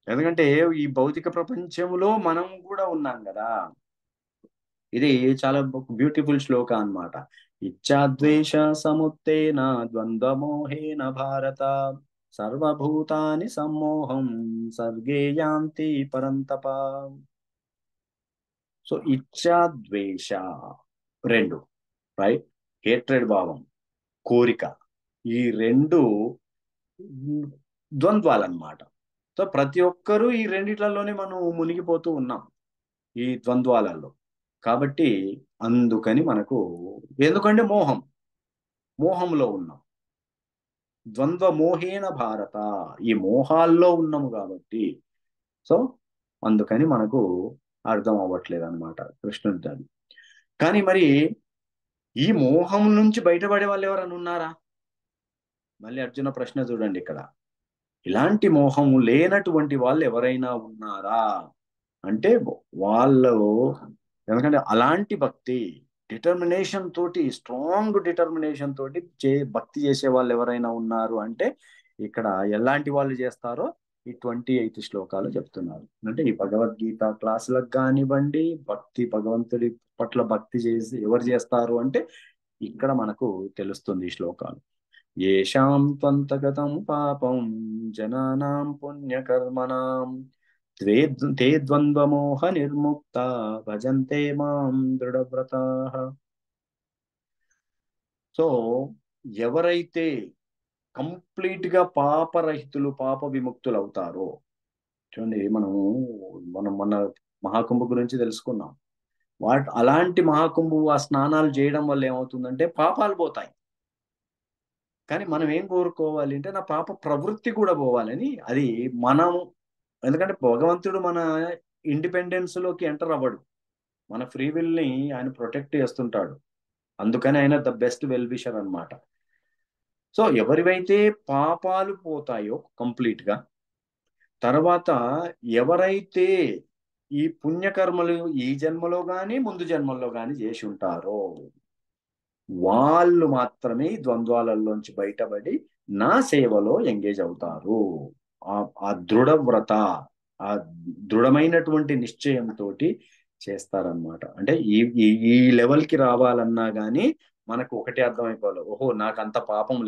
ఎందుకంటే ఈ భౌతిక ప్రపంచంలో మనం కూడా ఉన్నాం కదా. ఇది చాలా బ్యూటిఫుల్ శ్లోక అన్నమాట. ఇచ్ఛాద్వేష సముత్తేన ద్వంద్వమోహేన భారత సర్వభూతాని సమ్మోహం సర్గే యాంతి పరంతప. సో ఇచ్ఛాద్వేష రెండు, రైట్, హేట్రెడ్ భావం, కోరిక, ఈ రెండు ద్వంద్వాలన్నమాట. సో ప్రతి ఒక్కరూ ఈ రెండిట్లలోనే మనం మునిగిపోతూ ఉన్నాం, ఈ ద్వంద్వాలలో. కాబట్టి అందుకని మనకు ఎందుకంటే మోహంలో ఉన్నాం. ద్వంద్వ మోహేన భారత, ఈ మోహాల్లో ఉన్నాము కాబట్టి. సో అందుకని మనకు అర్థం అవ్వట్లేదు అనమాట కృష్ణుడి దాన్ని. కానీ మరి ఈ మోహం నుంచి బయటపడే వాళ్ళు ఎవరైనా ఉన్నారా? మళ్ళీ అర్జున ప్రశ్న చూడండి ఇక్కడ. ఇలాంటి మోహం లేనటువంటి వాళ్ళు ఎవరైనా ఉన్నారా అంటే వాళ్ళు, ఎందుకంటే అలాంటి భక్తి డిటర్మినేషన్ తోటి, స్ట్రాంగ్ డిటర్మినేషన్ తోటి భక్తి చేసే వాళ్ళు ఎవరైనా ఉన్నారు అంటే ఇక్కడ ఎలాంటి వాళ్ళు చేస్తారో ఈ 28 శ్లోకాలు చెప్తున్నారు. అంటే ఈ భగవద్గీత క్లాసులకు కానివ్వండి, భగవంతుడి పట్ల భక్తి చేసి ఎవరు చేస్తారు అంటే ఇక్కడ మనకు తెలుస్తుంది ఈ శ్లోకాలు. ఏషాం త్వంతగతం పాపం జనానాం పుణ్యకర్మణాం తే ద్వంద్వమోహ నిర్ముక్త భజంతే మాం దృఢవ్రతాః. సో ఎవరైతే కంప్లీట్ గా పాపరహితులు, పాప విముక్తులు అవుతారో, చూడండి మనం మన మహాకుంభ గురించి తెలుసుకున్నాం. అలాంటి మహాకుంభు ఆ స్నానాలు చేయడం వల్ల ఏమవుతుందంటే పాపాలు పోతాయి. కానీ మనం ఏం కోరుకోవాలి అంటే నా పాప ప్రవృత్తి కూడా పోవాలని. అది మనం, ఎందుకంటే భగవంతుడు మన ఇండిపెండెన్స్ లోకి ఎంటర్ అవ్వడు, మన ఫ్రీ విల్ ని ఆయన ప్రొటెక్ట్ చేస్తుంటాడు. అందుకని ఆయన ద బెస్ట్ వెల్ విషర్ అనమాట. సో ఎవరివైతే పాపాలు పోతాయో కంప్లీట్ గా, తర్వాత ఎవరైతే ఈ పుణ్యకర్మలు ఈ జన్మలో గాని ముందు జన్మల్లో గాని చేసి ఉంటారో వాళ్ళు మాత్రమే ఈ ద్వంద్వాలలోంచి బయటపడి నా సేవలో ఎంగేజ్ అవుతారు. ఆ దృఢవ్రత, ఆ దృఢమైనటువంటి నిశ్చయంతో చేస్తారనమాట. అంటే ఈ ఈ లెవెల్ కి రావాలన్నా గానీ మనకు ఒకటే అర్థమైపోవాలి, ఓహో నాకు అంత పాపము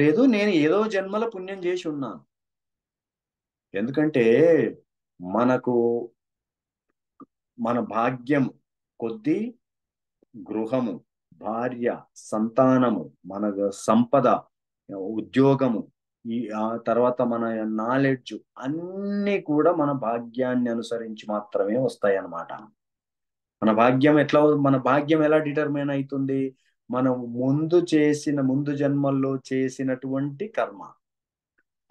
లేదు, నేను ఏదో జన్మల పుణ్యం చేసి ఉన్నాను. ఎందుకంటే మనకు మన భాగ్యం కొద్దీ గృహము, భార్య, సంతానము, మన సంపద, ఉద్యోగము, ఆ తర్వాత మన నాలెడ్జ్ అన్ని కూడా మన భాగ్యాన్ని అనుసరించి మాత్రమే వస్తాయి అన్నమాట. మన భాగ్యం ఎలా డిటర్మైన్ అవుతుంది? మనం ముందు జన్మల్లో చేసినటువంటి కర్మ.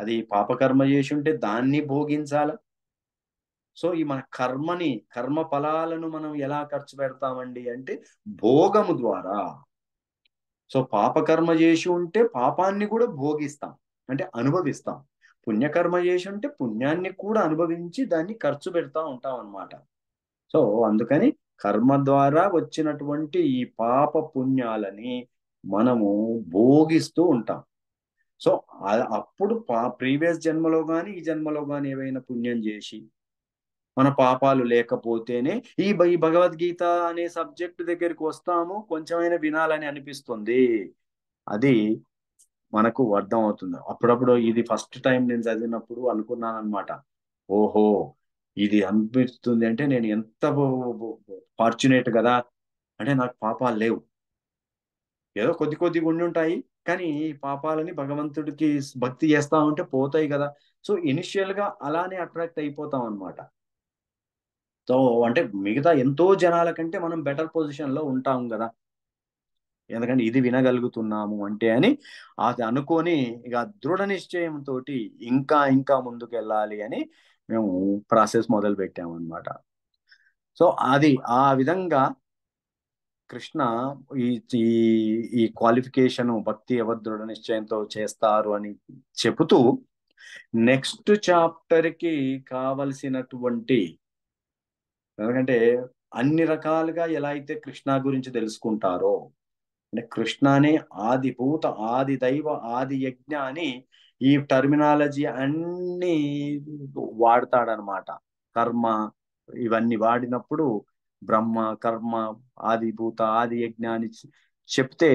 అది పాపకర్మ చేసి ఉంటే దాన్ని భోగించాల. సో ఈ మన కర్మ ఫలాలను మనం ఎలా ఖర్చు పెడతామండి అంటే భోగము ద్వారా. సో పాపకర్మ చేసి ఉంటే పాపాన్ని కూడా భోగిస్తాం, అంటే అనుభవిస్తాం. పుణ్యకర్మ చేసి ఉంటే పుణ్యాన్ని కూడా అనుభవించి దాన్ని ఖర్చు పెడతా ఉంటాం అన్నమాట. సో అందుకని కర్మ ద్వారా వచ్చినటువంటి ఈ పాప పుణ్యాలని మనము భోగిస్తూ ఉంటాం. సో అప్పుడు ప్రీవియస్ జన్మలో గాని ఈ జన్మలో గాని ఏవైనా పుణ్యం చేసి మన పాపాలు లేకపోతేనే ఈ భగవద్గీత అనే సబ్జెక్ట్ దగ్గరికి వస్తాము, కొంచెమైనా వినాలని అనిపిస్తుంది. అది మనకు అర్థం అవుతుంది. అప్పుడప్పుడు ఇది ఫస్ట్ టైం నేను చదివినప్పుడు అనుకున్నాను అనమాట, ఓహో ఇది అనిపిస్తుంది అంటే నేను ఎంత ఫార్చునేట్ కదా, అంటే నాకు పాపాలు లేవు. ఏదో కొద్ది కొద్దిగా ఉండి ఉంటాయి, కానీ ఈ పాపాలని భగవంతుడికి భక్తి చేస్తా ఉంటే పోతాయి కదా. సో ఇనిషియల్ గా అలానే అట్రాక్ట్ అయిపోతాం అనమాట. సో అంటే మిగతా ఎంతో జనాల కంటే మనం బెటర్ పొజిషన్ లో ఉంటాం కదా, ఎందుకంటే ఇది వినగలుగుతున్నాము అంటే అని అది అనుకొని ఇక దృఢ నిశ్చయంతో ఇంకా ఇంకా ముందుకు వెళ్ళాలి అని మేము ప్రాసెస్ మొదలు పెట్టాము అనమాట. సో అది ఆ విధంగా కృష్ణ ఈ ఈ ఈ క్వాలిఫికేషన్ భక్తి ఎవరు దృఢ నిశ్చయంతో చేస్తారు అని చెబుతూ నెక్స్ట్ చాప్టర్ కి కావలసినటువంటి, ఎందుకంటే అన్ని రకాలుగా ఎలా అయితే కృష్ణ గురించి తెలుసుకుంటారో, అంటే కృష్ణ అనే ఆది భూత ఆది దైవ ఆది యజ్ఞ అని ఈ టర్మినాలజీ అన్ని వాడతాడనమాట. కర్మ ఇవన్నీ వాడినప్పుడు బ్రహ్మ కర్మ ఆది భూత ఆది యజ్ఞ అని చెప్తే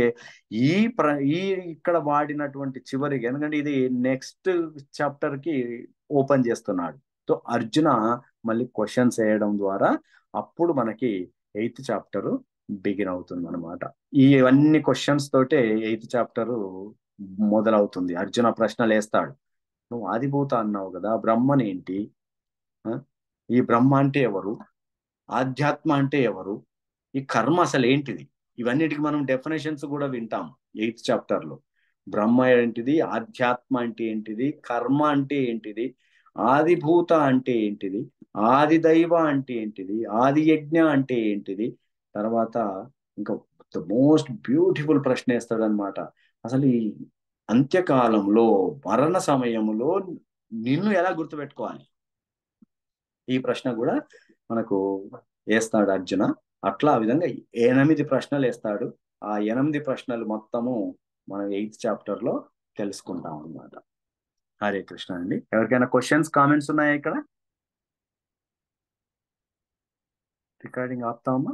ఈ ప్ర ఈ ఇక్కడ వాడినటువంటి చివరికి, ఎందుకంటే ఇది నెక్స్ట్ చాప్టర్ కి ఓపెన్ చేస్తున్నాడు. సో అర్జున మళ్ళీ క్వశ్చన్స్ వేయడం ద్వారా అప్పుడు మనకి ఎయిత్ చాప్టర్ బిగిన్ అవుతుంది అనమాట. ఇవన్నీ క్వశ్చన్స్ తోటే ఎయిత్ చాప్టర్ మొదలవుతుంది. అర్జున ప్రశ్నలు వేస్తాడు, నువ్వు ఆదిభూత అన్నావు కదా, బ్రహ్మనేంటి? ఆ? ఈ బ్రహ్మ అంటే ఎవరు? ఆధ్యాత్మ అంటే ఎవరు? ఈ కర్మ అసలు ఏంటిది? ఇవన్నిటికి మనం డెఫినేషన్స్ కూడా వింటాం ఎయిత్ చాప్టర్ లో. బ్రహ్మ ఏంటిది, ఆధ్యాత్మ అంటే ఏంటిది, కర్మ అంటే ఏంటిది, ఆదిభూత అంటే ఏంటిది, ఆది దైవ అంటే ఏంటిది, ఆది యజ్ఞ అంటే ఏంటిది. తర్వాత ఇంకా ద మోస్ట్ బ్యూటిఫుల్ ప్రశ్న వేస్తాడనమాట, అసలు ఈ అంత్యకాలంలో మరణ సమయంలో నిన్ను ఎలా గుర్తుపెట్టుకోవాలి? ఈ ప్రశ్న కూడా మనకు వేస్తాడు అర్జున. అట్లా ఆ విధంగా 8 ప్రశ్నలు వేస్తాడు. ఆ 8 ప్రశ్నలు మొత్తము మనం ఎయిత్ చాప్టర్ లో తెలుసుకుంటాం అన్నమాట. హరే కృష్ణ అండి. ఎవరికైనా క్వశ్చన్స్ కామెంట్స్ ఉన్నాయా? ఇక్కడ రికార్డింగ్ ఆపుతామా?